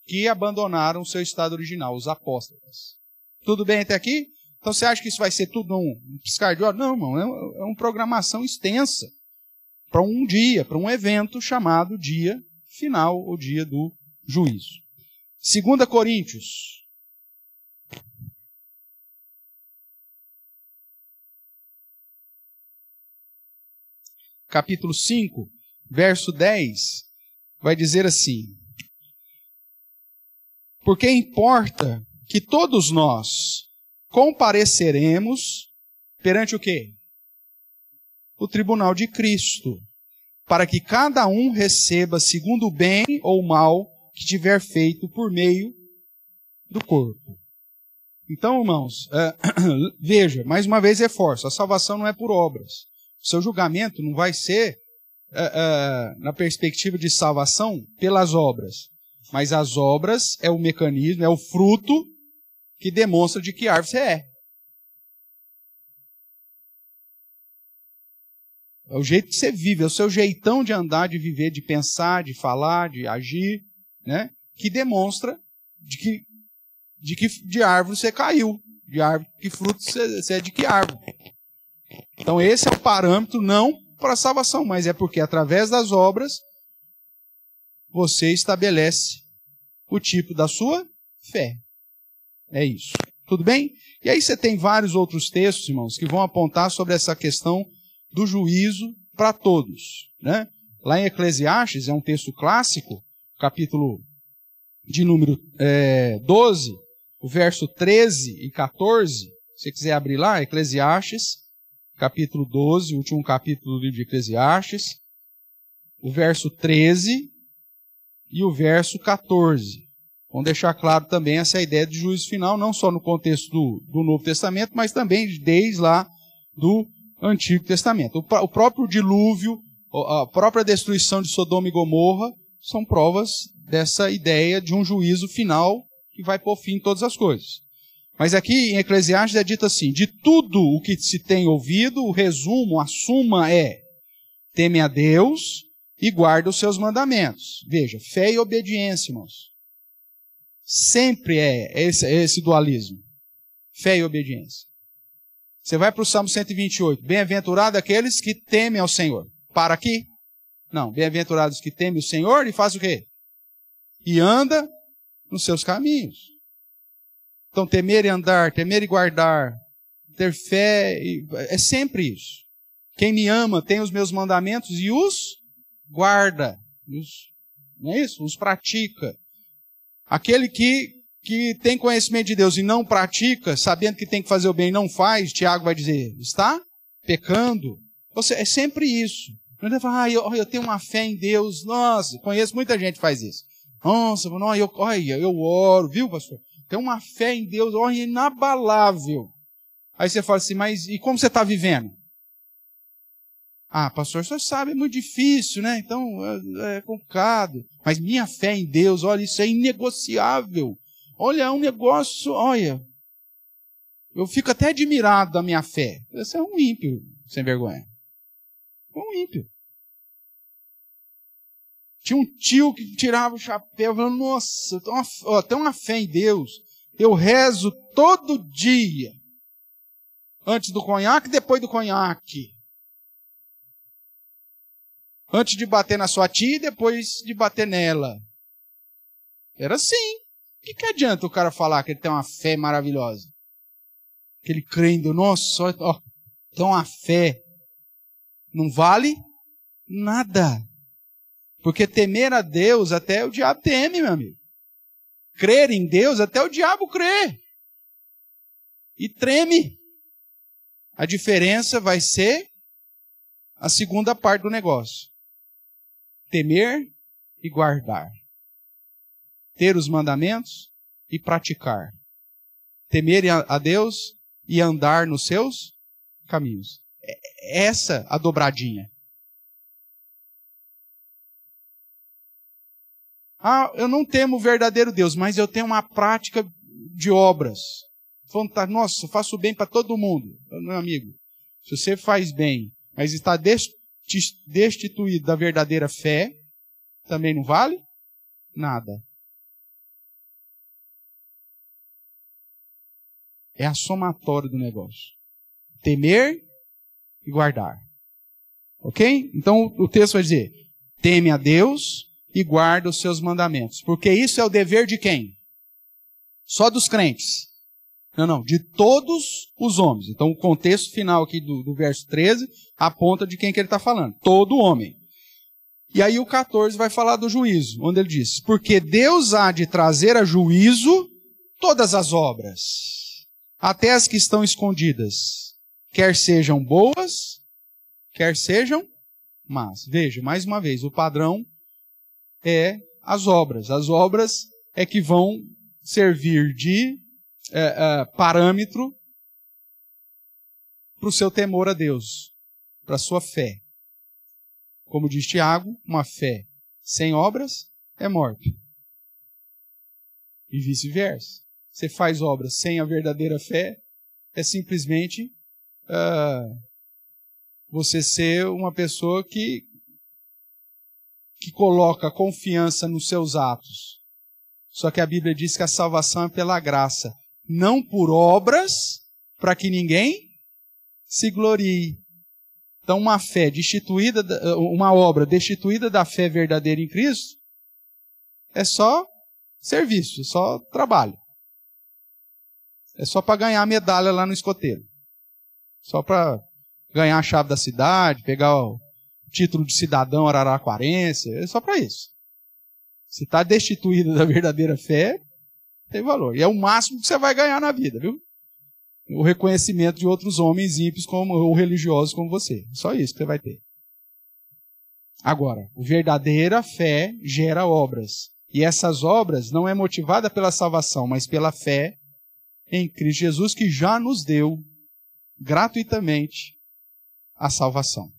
que abandonaram o seu estado original, os apóstolos. Tudo bem até aqui? Então você acha que isso vai ser tudo num piscar de olhos? Não, irmão, é uma programação extensa para um dia, para um evento chamado dia final, ou dia do juízo. 2 Coríntios. Capítulo 5, verso 10, vai dizer assim, porque importa que todos nós compareceremos perante o quê? O tribunal de Cristo, para que cada um receba segundo o bem ou o mal que tiver feito por meio do corpo. Então, irmãos, veja, mais uma vez reforço, a salvação não é por obras. O seu julgamento não vai ser, na perspectiva de salvação, pelas obras. Mas as obras é o mecanismo, é o fruto que demonstra de que árvore você é. É o jeito que você vive, é o seu jeitão de andar, de viver, de pensar, de falar, de agir, né? Que demonstra de árvore você caiu, de árvore, que fruto você é de que árvore. Então esse é o parâmetro não para a salvação, mas é porque através das obras você estabelece o tipo da sua fé. É isso. Tudo bem? E aí você tem vários outros textos, irmãos, que vão apontar sobre essa questão do juízo para todos, né? Lá em Eclesiastes, é um texto clássico, capítulo de número 12, o verso 13 e 14, se você quiser abrir lá, Eclesiastes, capítulo 12, o último capítulo do livro de Eclesiastes, o verso 13 e o verso 14. Vamos deixar claro também essa ideia de juízo final, não só no contexto do Novo Testamento, mas também desde lá do Antigo Testamento. O próprio dilúvio, a própria destruição de Sodoma e Gomorra, são provas dessa ideia de um juízo final que vai pôr fim em todas as coisas. Mas aqui em Eclesiastes é dito assim, de tudo o que se tem ouvido, o resumo, a suma é, teme a Deus e guarda os seus mandamentos. Veja, fé e obediência, irmãos. Sempre é esse dualismo. Fé e obediência. Você vai para o Salmo 128. Bem-aventurado aqueles que temem ao Senhor. Para aqui? Não. Bem-aventurados que temem o Senhor e faz o quê? E anda nos seus caminhos. Então, temer e andar, temer e guardar, ter fé, é sempre isso. Quem me ama tem os meus mandamentos e os guarda. Não é isso? Os pratica. Aquele que tem conhecimento de Deus e não pratica, sabendo que tem que fazer o bem e não faz, Tiago vai dizer, está pecando. É sempre isso. Não é falar, eu tenho uma fé em Deus, nossa, conheço muita gente que faz isso. Nossa, eu oro, viu, pastor? Tenho uma fé em Deus, inabalável. Aí você fala assim, mas e como você está vivendo? Ah, pastor, o senhor sabe, é muito difícil, né? Então, é complicado. Mas minha fé em Deus, olha, isso é inegociável. Olha, é um negócio, olha. Eu fico até admirado da minha fé. Você é um ímpio, sem vergonha. Um ímpio. Tinha um tio que tirava o chapéu, falando, nossa, eu tenho uma fé em Deus. Eu rezo todo dia. Antes do conhaque e depois do conhaque. Antes de bater na sua tia e depois de bater nela. Era assim. O que adianta o cara falar que ele tem uma fé maravilhosa? Que ele crê em Deus. Nossa, tem uma fé. Não vale nada. Porque temer a Deus até o diabo teme, meu amigo. Crer em Deus até o diabo crê. E treme. A diferença vai ser a segunda parte do negócio. Temer e guardar. Ter os mandamentos e praticar. Temer a Deus e andar nos seus caminhos. Essa a dobradinha. Ah, eu não temo o verdadeiro Deus, mas eu tenho uma prática de obras. Nossa, eu faço bem para todo mundo. Meu amigo, se você faz bem, mas está destituído da verdadeira fé, também não vale nada. É a somatória do negócio. Temer e guardar. Ok? Então o texto vai dizer, teme a Deus e guarda os seus mandamentos. Porque isso é o dever de quem? Só dos crentes. Não, de todos os homens. Então o contexto final aqui do verso 13 aponta de quem que ele está falando. Todo homem. E aí o 14 vai falar do juízo, onde ele diz, porque Deus há de trazer a juízo todas as obras, até as que estão escondidas, quer sejam boas, quer sejam más. Veja, mais uma vez, o padrão é as obras. As obras é que vão servir de parâmetro para o seu temor a Deus, para a sua fé. Como diz Tiago, uma fé sem obras é morte. E vice-versa. Você faz obras sem a verdadeira fé, é simplesmente você ser uma pessoa que coloca confiança nos seus atos. Só que a Bíblia diz que a salvação é pela graça, não por obras, para que ninguém se glorie. Então, uma obra destituída da fé verdadeira em Cristo é só serviço, é só trabalho. É só para ganhar a medalha lá no escoteiro. Só para ganhar a chave da cidade, pegar o título de cidadão araraquarense, é só para isso. Se está destituído da verdadeira fé, tem valor. E é o máximo que você vai ganhar na vida, viu? O reconhecimento de outros homens ímpios ou religiosos como você. Só isso que você vai ter. Agora, a verdadeira fé gera obras. E essas obras não é motivada pela salvação, mas pela fé em Cristo Jesus, que já nos deu gratuitamente a salvação.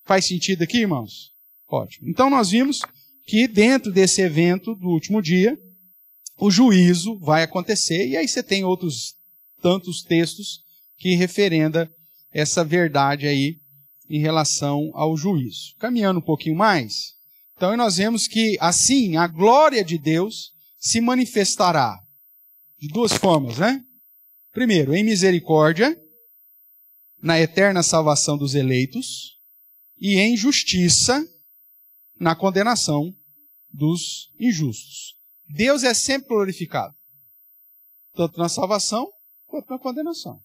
Faz sentido aqui, irmãos? Ótimo. Então nós vimos que dentro desse evento do último dia, o juízo vai acontecer, e aí você tem outros tantos textos que referenda essa verdade aí em relação ao juízo. Caminhando um pouquinho mais, então nós vemos que assim a glória de Deus se manifestará de duas formas, né? Primeiro, em misericórdia, na eterna salvação dos eleitos, e em justiça, na condenação dos injustos. Deus é sempre glorificado, tanto na salvação quanto na condenação.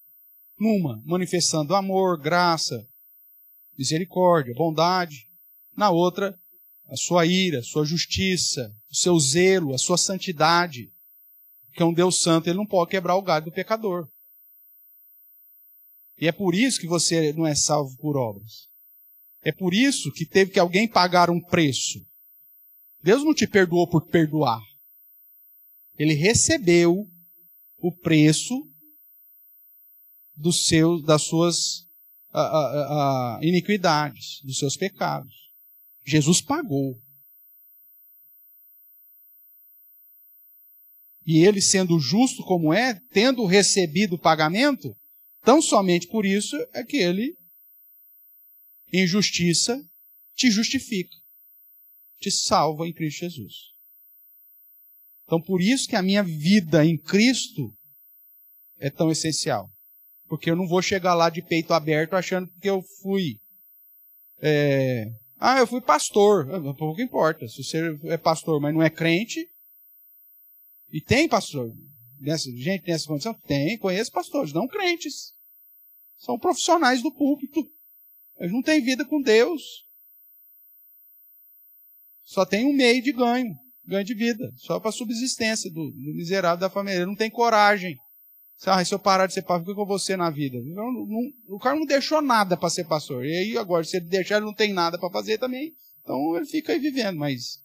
Numa, manifestando amor, graça, misericórdia, bondade. Na outra, a sua ira, a sua justiça, o seu zelo, a sua santidade. Porque um Deus santo, ele não pode quebrar o galho do pecador. E é por isso que você não é salvo por obras. É por isso que teve que alguém pagar um preço. Deus não te perdoou por perdoar. Ele recebeu o preço das suas iniquidades, dos seus pecados. Jesus pagou. E ele, sendo justo como é, tendo recebido o pagamento, tão somente por isso é que ele, em justiça, te justifica, te salva em Cristo Jesus. Então, por isso que a minha vida em Cristo é tão essencial. Porque eu não vou chegar lá de peito aberto achando que eu fui... eu fui pastor. Pouco importa. Se você é pastor, mas não é crente... E tem pastor. Gente nessa condição? Tem, conheço pastores, não crentes. São profissionais do púlpito. Eles não têm vida com Deus. Só tem um meio de ganho de vida. Só para a subsistência do miserável da família. Ele não tem coragem. Se eu parar de ser pastor, o que eu vou ser na vida? O cara não deixou nada para ser pastor. E aí agora, se ele deixar, ele não tem nada para fazer também. Então ele fica aí vivendo. Mas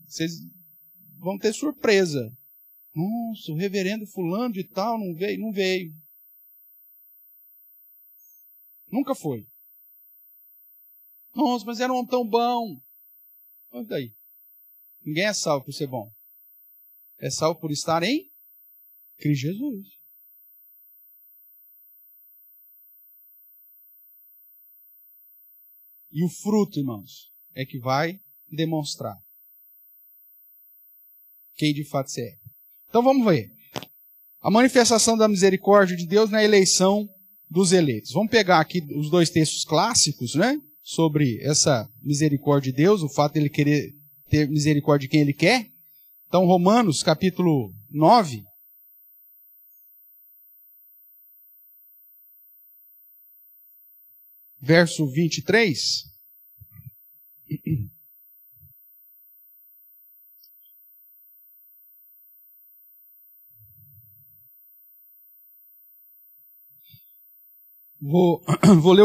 vocês vão ter surpresa. Nossa, o reverendo fulano de tal não veio. Não veio. Nunca foi. Nossa, mas era um homem tão bom. Olha daí. Ninguém é salvo por ser bom. É salvo por estar em Cristo Jesus. E o fruto, irmãos, é que vai demonstrar quem de fato você é. Então vamos ver. A manifestação da misericórdia de Deus na eleição dos eleitos. Vamos pegar aqui os dois textos clássicos, né? Sobre essa misericórdia de Deus, o fato de ele querer ter misericórdia de quem ele quer. Então, Romanos, capítulo 9. Verso 23. Vou ler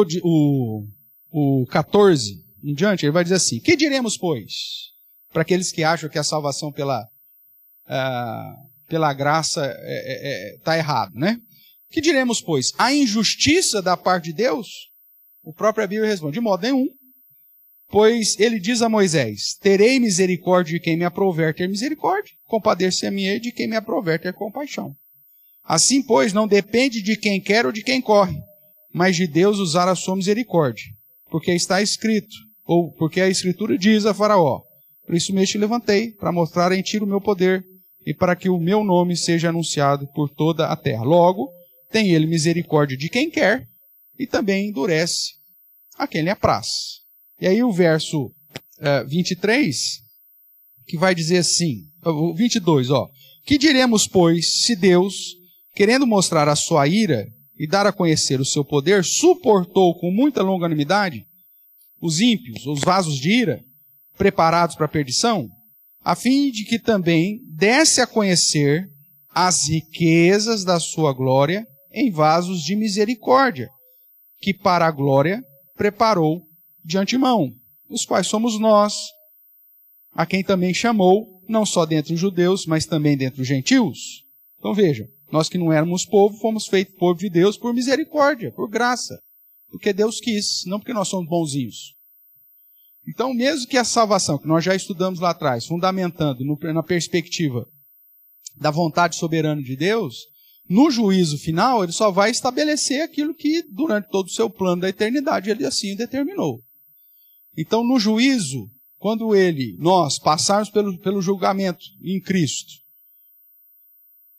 o 14 em diante. Ele vai dizer assim: que diremos, pois, para aqueles que acham que a salvação pela graça está errado, né? Que diremos, pois? A injustiça da parte de Deus? O próprio Bíblia responde: de modo nenhum. Pois ele diz a Moisés: terei misericórdia de quem me aprouver ter misericórdia, compadecer-me-ei de quem me aprouver ter compaixão. Assim, pois, não depende de quem quer ou de quem corre, mas de Deus usar a sua misericórdia, porque está escrito, ou porque a Escritura diz a Faraó, por isso mesmo te levantei, para mostrar em ti o meu poder, e para que o meu nome seja anunciado por toda a terra. Logo, tem ele misericórdia de quem quer, e também endurece a quem lhe apraz. E aí o verso 23, que vai dizer assim, o 22, que diremos, pois, se Deus, querendo mostrar a sua ira e dar a conhecer o seu poder, suportou com muita longanimidade os ímpios, os vasos de ira, preparados para a perdição, a fim de que também desse a conhecer as riquezas da sua glória em vasos de misericórdia, que para a glória preparou de antemão, os quais somos nós, a quem também chamou, não só dentre os judeus, mas também dentre os gentios. Então veja, nós que não éramos povo, fomos feitos povo de Deus por misericórdia, por graça, porque Deus quis, não porque nós somos bonzinhos. Então, mesmo que a salvação, que nós já estudamos lá atrás, fundamentando na perspectiva da vontade soberana de Deus, no juízo final, ele só vai estabelecer aquilo que, durante todo o seu plano da eternidade, ele assim determinou. Então, no juízo, quando nós passarmos pelo julgamento em Cristo,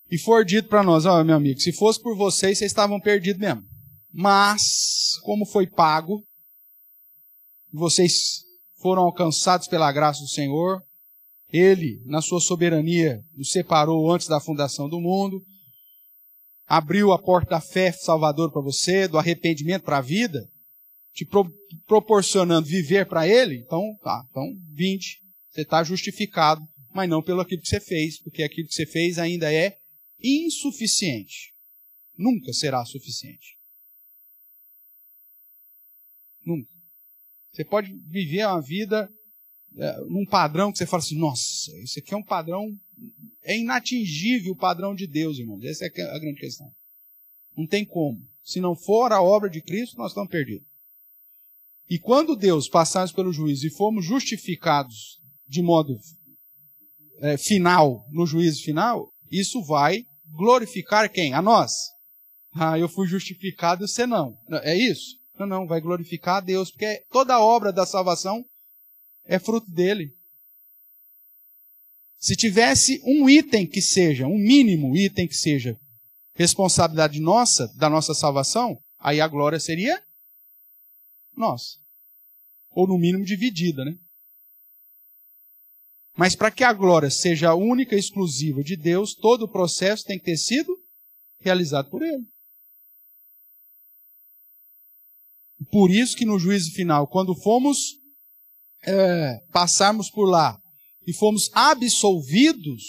e for dito para nós, meu amigo, se fosse por vocês estavam perdidos mesmo. Mas, como foi pago, vocês foram alcançados pela graça do Senhor, Ele, na sua soberania, nos separou antes da fundação do mundo, abriu a porta da fé salvadora para você, do arrependimento para a vida, te proporcionando viver para Ele, então, vinde, você está justificado, mas não pelo aquilo que você fez, porque aquilo que você fez ainda é insuficiente. Nunca será suficiente. Nunca. Você pode viver uma vida num padrão que você fala assim, nossa, isso aqui é um padrão, é inatingível o padrão de Deus, irmãos. Essa é a grande questão. Não tem como. Se não for a obra de Cristo, nós estamos perdidos. E quando Deus passarmos pelo juízo e formos justificados de modo final, no juízo final, isso vai glorificar quem? A nós. Eu fui justificado e você não. É isso? Não, vai glorificar a Deus, porque toda a obra da salvação é fruto dele. Se tivesse um item que seja, um mínimo item que seja, responsabilidade nossa, da nossa salvação, aí a glória seria nossa. Ou no mínimo dividida, né? Mas para que a glória seja única e exclusiva de Deus, todo o processo tem que ter sido realizado por Ele. Por isso que no juízo final, quando passarmos por lá e fomos absolvidos,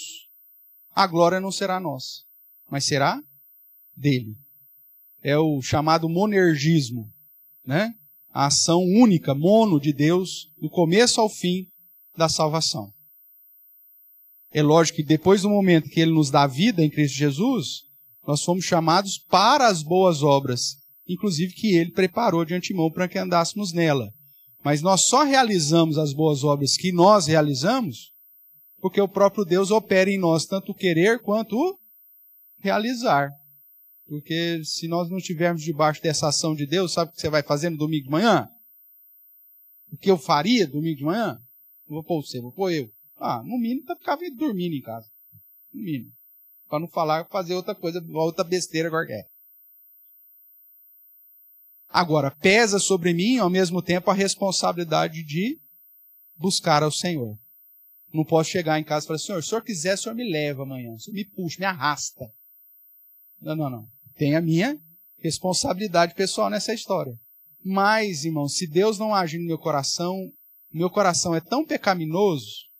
a glória não será nossa, mas será dele. É o chamado monergismo, né? A ação única, mono de Deus, do começo ao fim da salvação. É lógico que depois do momento que Ele nos dá vida em Cristo Jesus, nós fomos chamados para as boas obras, inclusive que Ele preparou de antemão para que andássemos nela. Mas nós só realizamos as boas obras que nós realizamos porque o próprio Deus opera em nós tanto o querer quanto o realizar. Porque se nós não estivermos debaixo dessa ação de Deus, sabe o que você vai fazer no domingo de manhã? O que eu faria domingo de manhã? Não vou pôr você, vou pôr eu. No mínimo, ficava dormindo em casa. No mínimo. Para não falar, fazer outra coisa, outra besteira qualquer. Agora, pesa sobre mim, ao mesmo tempo, a responsabilidade de buscar ao Senhor. Não posso chegar em casa e falar, Senhor, se o Senhor quiser, o Senhor me leva amanhã. O Senhor me puxa, me arrasta. Não. Tem a minha responsabilidade pessoal nessa história. Mas, irmão, se Deus não agir no meu coração é tão pecaminoso,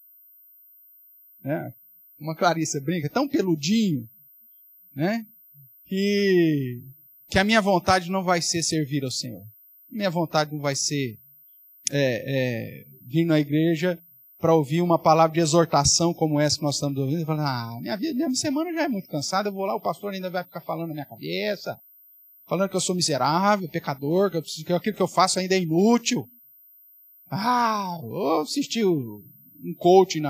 né? Uma Clarissa brinca, tão peludinho, né? Que a minha vontade não vai ser servir ao Senhor. Minha vontade não vai ser vir na igreja para ouvir uma palavra de exortação como essa que nós estamos ouvindo, e falar, minha semana já é muito cansada, eu vou lá, o pastor ainda vai ficar falando na minha cabeça, falando que eu sou miserável, pecador, que aquilo que eu faço ainda é inútil. Vou assistir um coach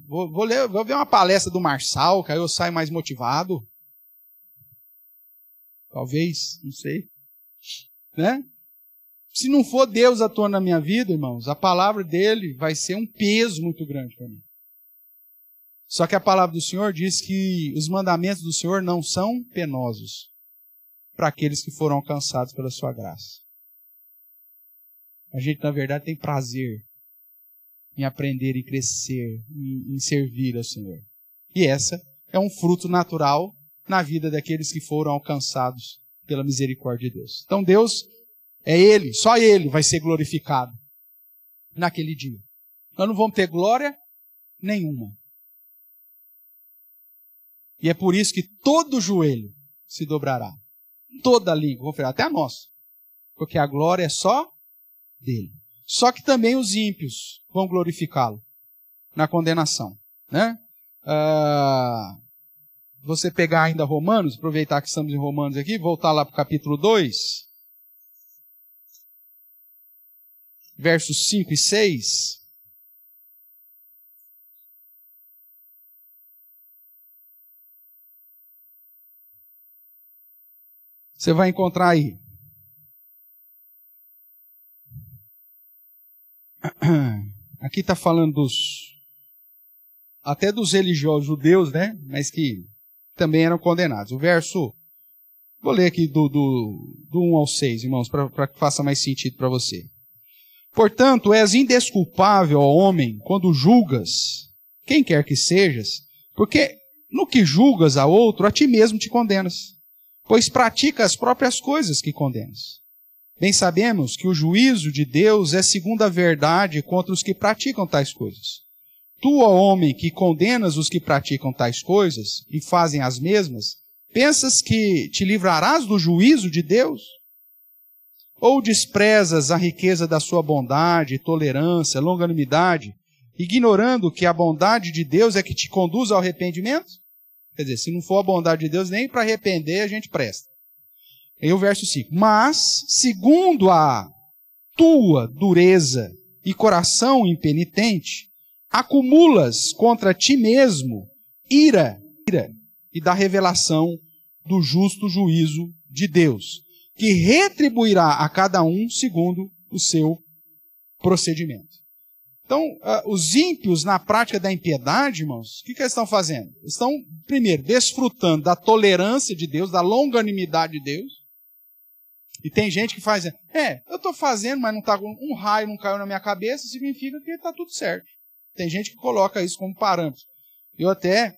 vou ver uma palestra do Marçal, que aí eu saio mais motivado. Talvez, não sei. Né? Se não for Deus atuando na minha vida, irmãos, a palavra dele vai ser um peso muito grande para mim. Só que a palavra do Senhor diz que os mandamentos do Senhor não são penosos para aqueles que foram alcançados pela sua graça. A gente, na verdade, tem prazer em aprender e crescer, em servir ao Senhor. E essa é um fruto natural na vida daqueles que foram alcançados pela misericórdia de Deus. Então Deus é Ele, só Ele vai ser glorificado naquele dia. Nós não vamos ter glória nenhuma. E é por isso que todo joelho se dobrará. Toda língua, até a nossa. Porque a glória é só dele. Só que também os ímpios vão glorificá-lo na condenação. Né? Você pegar ainda Romanos, aproveitar que estamos em Romanos aqui, voltar lá para o capítulo 2, versos 5 e 6. Você vai encontrar aí. Aqui está falando até dos religiosos judeus, né? Mas que também eram condenados. O verso, vou ler aqui do 1 ao 6, irmãos, para que faça mais sentido para você. Portanto, és indesculpável, ó homem, quando julgas quem quer que sejas, porque no que julgas a outro, a ti mesmo te condenas. Pois pratica as próprias coisas que condenas. Bem sabemos que o juízo de Deus é segundo a verdade contra os que praticam tais coisas. Tu, ó homem, que condenas os que praticam tais coisas e fazem as mesmas, pensas que te livrarás do juízo de Deus? Ou desprezas a riqueza da sua bondade, tolerância, longanimidade, ignorando que a bondade de Deus é que te conduz ao arrependimento? Quer dizer, se não for a bondade de Deus, nem para arrepender a gente presta. Aí o verso 5. Mas, segundo a tua dureza e coração impenitente, acumulas contra ti mesmo ira e da revelação do justo juízo de Deus, que retribuirá a cada um segundo o seu procedimento. Então, os ímpios na prática da impiedade, irmãos, o que eles estão fazendo? Estão, primeiro, desfrutando da tolerância de Deus, da longanimidade de Deus. E tem gente que faz, eu estou fazendo, mas não tá, um raio não caiu na minha cabeça, significa que está tudo certo. Tem gente que coloca isso como parâmetro. Eu até,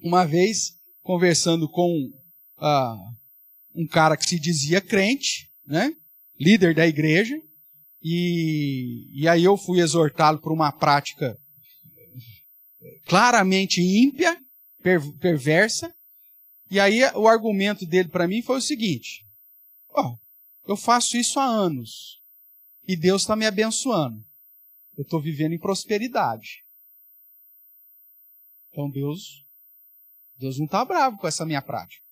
uma vez, conversando com um cara que se dizia crente, né, líder da igreja, e aí eu fui exortá-lo por uma prática claramente ímpia, perversa, e aí o argumento dele para mim foi o seguinte: eu faço isso há anos, e Deus está me abençoando. Eu estou vivendo em prosperidade. Então Deus não está bravo com essa minha prática.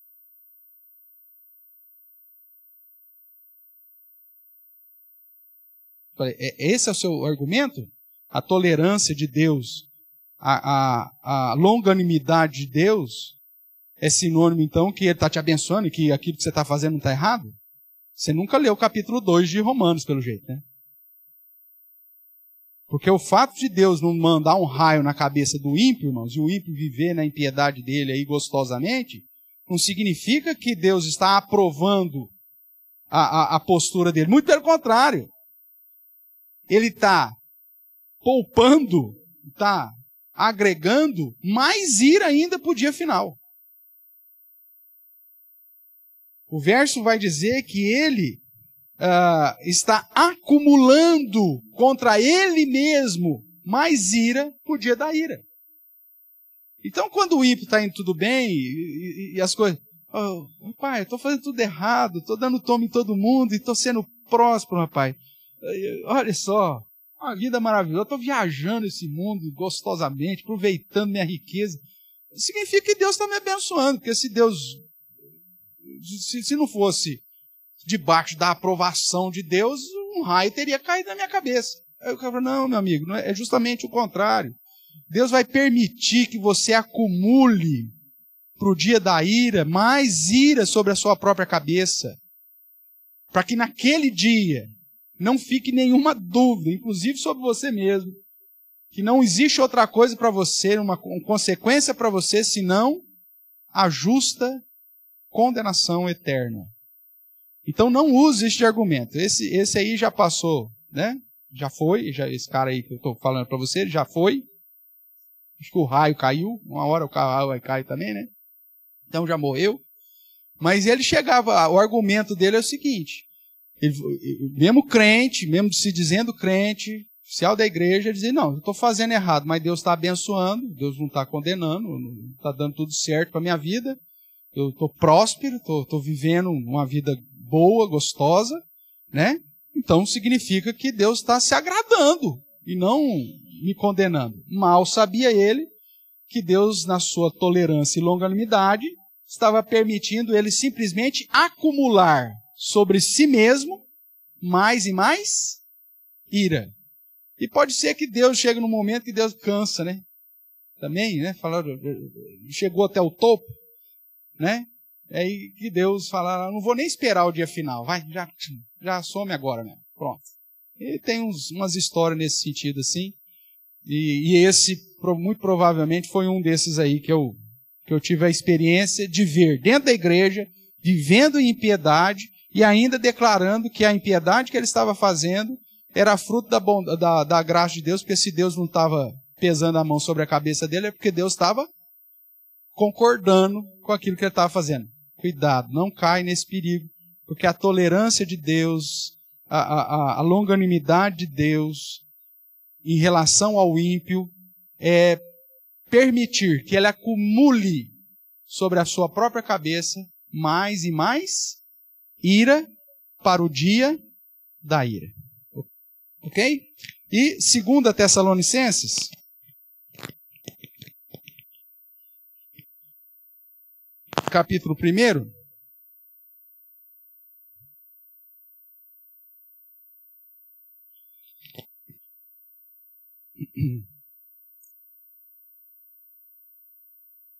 Esse é o seu argumento? A tolerância de Deus, a longanimidade de Deus é sinônimo, então, que Ele está te abençoando e que aquilo que você está fazendo não está errado? Você nunca leu o capítulo 2 de Romanos, pelo jeito, né? Porque o fato de Deus não mandar um raio na cabeça do ímpio, irmãos, e o ímpio viver na impiedade dele aí gostosamente, não significa que Deus está aprovando a postura dele. Muito pelo contrário. Ele está poupando, está agregando mais ira ainda para o dia final. O verso vai dizer que ele está acumulando contra ele mesmo mais ira para o dia da ira. Então, quando o ímpio está indo tudo bem e as coisas... Rapaz, eu estou fazendo tudo errado, estou dando toma em todo mundo e estou sendo próspero, rapaz. Olha só, uma vida maravilhosa, estou viajando esse mundo gostosamente, aproveitando minha riqueza. Significa que Deus está me abençoando, porque se Deus, se não fosse debaixo da aprovação de Deus, um raio teria caído na minha cabeça. Aí o cara falou, não, meu amigo, não é justamente o contrário. Deus vai permitir que você acumule para o dia da ira, mais ira sobre a sua própria cabeça, para que naquele dia não fique nenhuma dúvida, inclusive sobre você mesmo, que não existe outra coisa para você, uma consequência para você, senão a justa condenação eterna. Então não use este argumento. Esse aí já passou, né? Já foi, esse cara aí que eu estou falando para você, já foi. Acho que o raio caiu, uma hora o raio cai também, né? Então já morreu. Mas ele chegava, o argumento dele é o seguinte, mesmo crente, mesmo se dizendo crente, oficial da igreja, ele dizia, não, eu estou fazendo errado, mas Deus está abençoando, Deus não está condenando, não está dando tudo certo para a minha vida, eu estou próspero, estou vivendo uma vida boa, gostosa, né? Então significa que Deus está se agradando e não me condenando. Mal sabia ele que Deus, na sua tolerância e longanimidade, estava permitindo ele simplesmente acumular sobre si mesmo mais e mais ira. E pode ser que Deus chegue num momento que Deus cansa, né? Também, né? Chegou até o topo, né? É aí que Deus fala, não vou nem esperar o dia final, vai, já some agora mesmo, pronto. E tem umas histórias nesse sentido assim, e esse muito provavelmente foi um desses aí que eu tive a experiência de ver dentro da igreja, vivendo em impiedade e ainda declarando que a impiedade que ele estava fazendo era fruto da graça de Deus, porque se Deus não estava pesando a mão sobre a cabeça dele, é porque Deus estava concordando com aquilo que ele estava fazendo. Cuidado, não cai nesse perigo, porque a tolerância de Deus, a longanimidade de Deus em relação ao ímpio é permitir que ele acumule sobre a sua própria cabeça mais e mais ira para o dia da ira. Ok? E 2 Tessalonicenses, capítulo 1.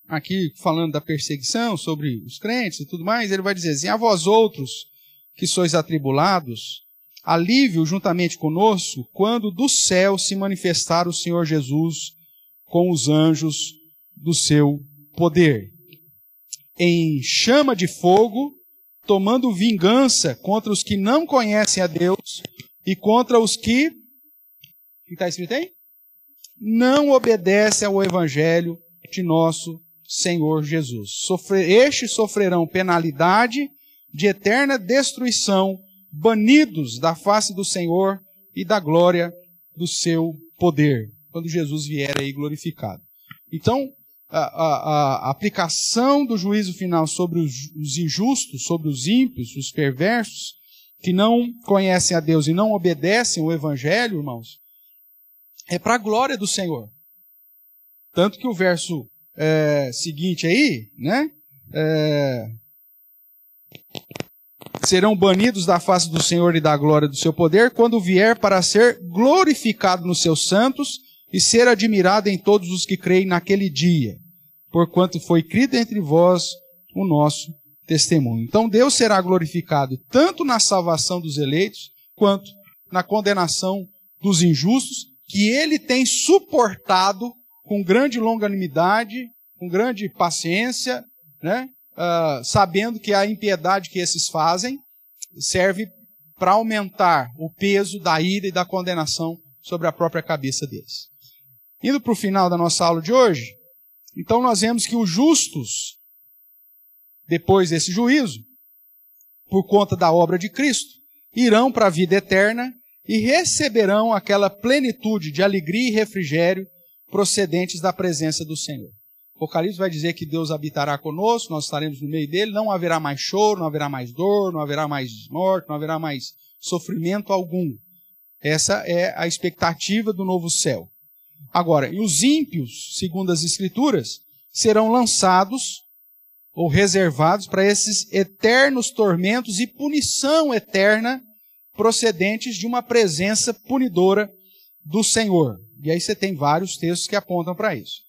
Aqui falando da perseguição sobre os crentes e tudo mais, ele vai dizer assim, a vós outros que sois atribulados, alívio juntamente conosco, quando do céu se manifestar o Senhor Jesus com os anjos do seu poder, em chama de fogo, tomando vingança contra os que não conhecem a Deus e contra os que... O que está escrito aí? Não obedecem ao evangelho de nosso Senhor Jesus. Estes sofrerão penalidade de eterna destruição, banidos da face do Senhor e da glória do seu poder, quando Jesus vier aí glorificado. Então, a aplicação do juízo final sobre os injustos, sobre os ímpios, os perversos, que não conhecem a Deus e não obedecem o evangelho, irmãos, é para a glória do Senhor. Tanto que o verso seguinte aí, né? Serão banidos da face do Senhor e da glória do seu poder, quando vier para ser glorificado nos seus santos e ser admirado em todos os que creem naquele dia, porquanto foi crido entre vós o nosso testemunho. Então Deus será glorificado tanto na salvação dos eleitos, quanto na condenação dos injustos, que ele tem suportado com grande longanimidade, com grande paciência, né? Sabendo que a impiedade que esses fazem serve para aumentar o peso da ira e da condenação sobre a própria cabeça deles. Indo para o final da nossa aula de hoje, então nós vemos que os justos, depois desse juízo, por conta da obra de Cristo, irão para a vida eterna e receberão aquela plenitude de alegria e refrigério procedentes da presença do Senhor. O Apocalipse vai dizer que Deus habitará conosco, nós estaremos no meio dele, não haverá mais choro, não haverá mais dor, não haverá mais morte, não haverá mais sofrimento algum. Essa é a expectativa do novo céu. Agora, e os ímpios, segundo as Escrituras, serão lançados ou reservados para esses eternos tormentos e punição eterna procedentes de uma presença punidora do Senhor. E aí você tem vários textos que apontam para isso.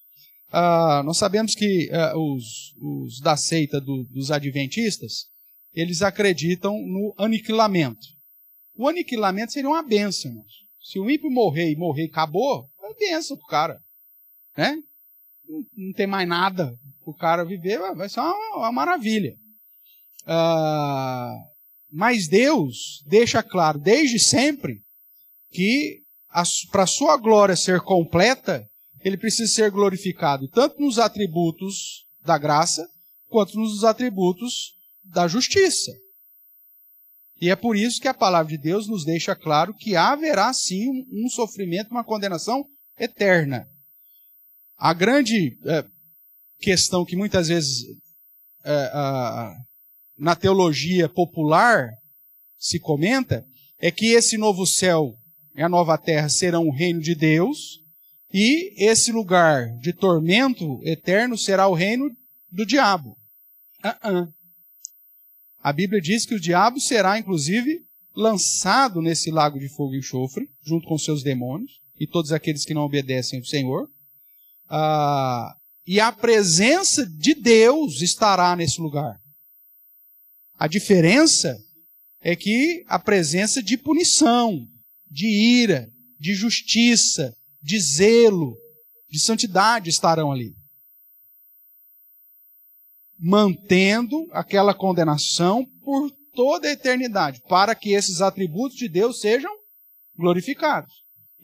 nós sabemos que os da seita dos adventistas, eles acreditam no aniquilamento. O aniquilamento seria uma bênção, irmãos. Se o ímpio morrer e acabou, é uma bênção pro cara, né? Não tem mais nada pro cara viver, vai ser uma maravilha. Mas Deus deixa claro desde sempre que para a sua glória ser completa, ele precisa ser glorificado tanto nos atributos da graça, quanto nos atributos da justiça. E é por isso que a palavra de Deus nos deixa claro que haverá sim um sofrimento, uma condenação eterna. A grande questão que muitas vezes na teologia popular se comenta é que esse novo céu e a nova terra serão o reino de Deus, e esse lugar de tormento eterno será o reino do diabo. A Bíblia diz que o diabo será, inclusive, lançado nesse lago de fogo e enxofre, junto com seus demônios, e todos aqueles que não obedecem ao Senhor. E a presença de Deus estará nesse lugar. A diferença é que a presença de punição, de ira, de justiça, de zelo, de santidade estarão ali. Mantendo aquela condenação por toda a eternidade, para que esses atributos de Deus sejam glorificados.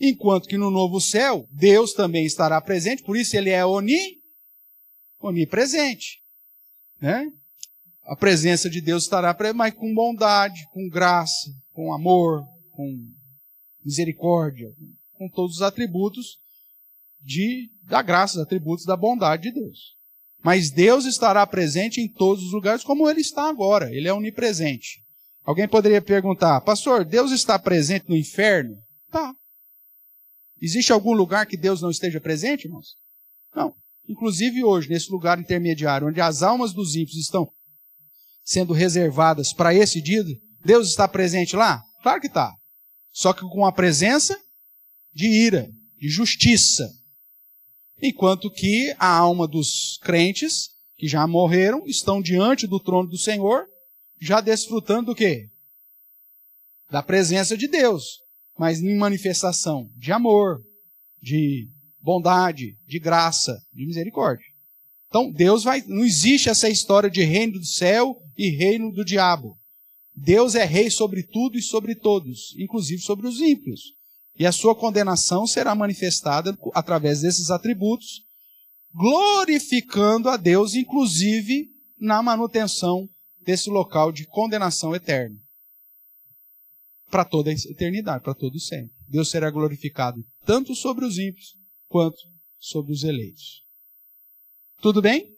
Enquanto que no novo céu, Deus também estará presente, por isso ele é onipresente, né? A presença de Deus estará presente, mas com bondade, com graça, com amor, com misericórdia, com todos os atributos da graça, os atributos da bondade de Deus. Mas Deus estará presente em todos os lugares como Ele está agora. Ele é onipresente. Alguém poderia perguntar, pastor, Deus está presente no inferno? Tá. Existe algum lugar que Deus não esteja presente, irmãos? Não. Inclusive hoje, nesse lugar intermediário, onde as almas dos ímpios estão sendo reservadas para esse dia, Deus está presente lá? Claro que está. Só que com a presença de ira, de justiça. Enquanto que a alma dos crentes, que já morreram, estão diante do trono do Senhor, já desfrutando do quê? Da presença de Deus, mas em manifestação de amor, de bondade, de graça, de misericórdia. Então, não existe essa história de reino do céu e reino do diabo. Deus é rei sobre tudo e sobre todos, inclusive sobre os ímpios. E a sua condenação será manifestada através desses atributos, glorificando a Deus, inclusive na manutenção desse local de condenação eterna. Para toda a eternidade, para todo sempre. Deus será glorificado tanto sobre os ímpios, quanto sobre os eleitos. Tudo bem?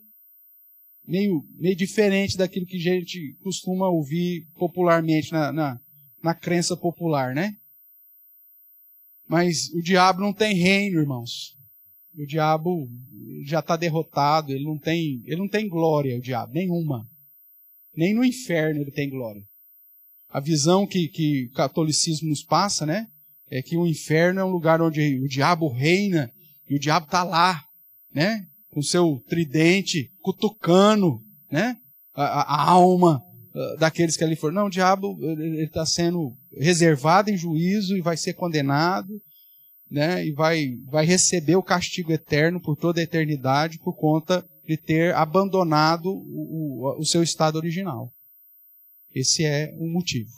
Meio diferente daquilo que a gente costuma ouvir popularmente na crença popular, né? Mas o diabo não tem reino, irmãos. O diabo já está derrotado, ele não tem glória, o diabo, nenhuma. Nem no inferno ele tem glória. A visão que o catolicismo nos passa, né? É que o inferno é um lugar onde o diabo reina, e o diabo está lá, né? Com seu tridente, cutucando, né? A alma daqueles que ali foram. Não, o diabo está sendo reservado em juízo e vai ser condenado, né? E vai receber o castigo eterno por toda a eternidade por conta de ter abandonado o seu estado original. Esse é o motivo.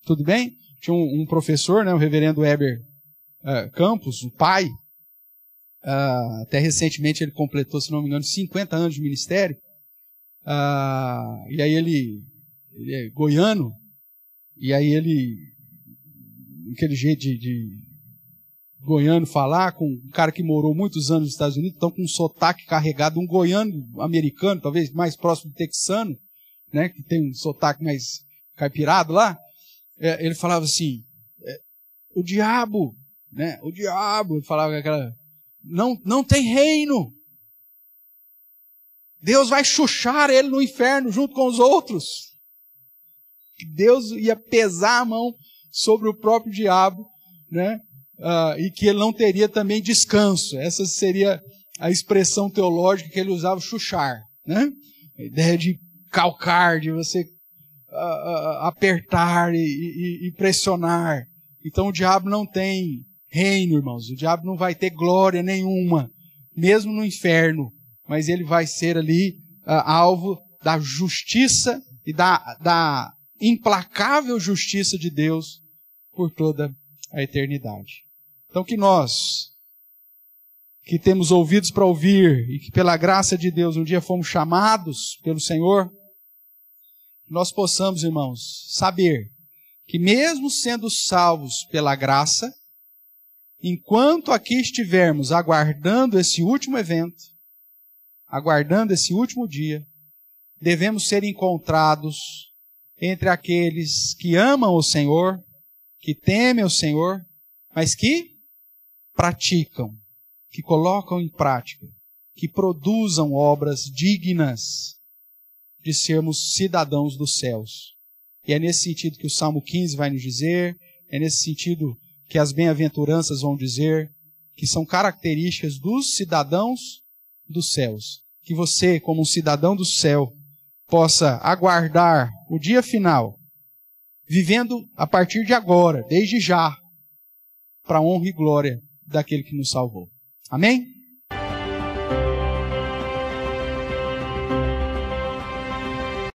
Tudo bem? Tinha um professor, né, o reverendo Heber Campos, o pai, até recentemente ele completou, se não me engano, 50 anos de ministério, e aí ele é goiano, e aí ele, aquele jeito de goiano falar, com um cara que morou muitos anos nos Estados Unidos, então com um sotaque carregado, um goiano americano, talvez mais próximo do texano, né, que tem um sotaque mais caipirado lá, ele falava assim, o diabo, né, o diabo, ele falava aquela, não tem reino, Deus vai chuchar ele no inferno junto com os outros, Deus ia pesar a mão sobre o próprio diabo, né, e que ele não teria também descanso. Essa seria a expressão teológica que ele usava, chuchar, né? A ideia de calcar, de você apertar e pressionar. Então o diabo não tem reino, irmãos. O diabo não vai ter glória nenhuma, mesmo no inferno. Mas ele vai ser ali alvo da justiça e da implacável justiça de Deus por toda a eternidade. Então que nós, que temos ouvidos para ouvir e que pela graça de Deus um dia fomos chamados pelo Senhor, nós possamos, irmãos, saber que mesmo sendo salvos pela graça, enquanto aqui estivermos aguardando esse último evento, aguardando esse último dia, devemos ser encontrados entre aqueles que amam o Senhor, que temem o Senhor, mas que praticam, que colocam em prática, que produzam obras dignas de sermos cidadãos dos céus. E é nesse sentido que o Salmo 15 vai nos dizer, é nesse sentido que as bem-aventuranças vão dizer, que são características dos cidadãos dos céus. Que você, como um cidadão do céu, possa aguardar o dia final, vivendo a partir de agora, desde já, para a honra e glória daquele que nos salvou. Amém?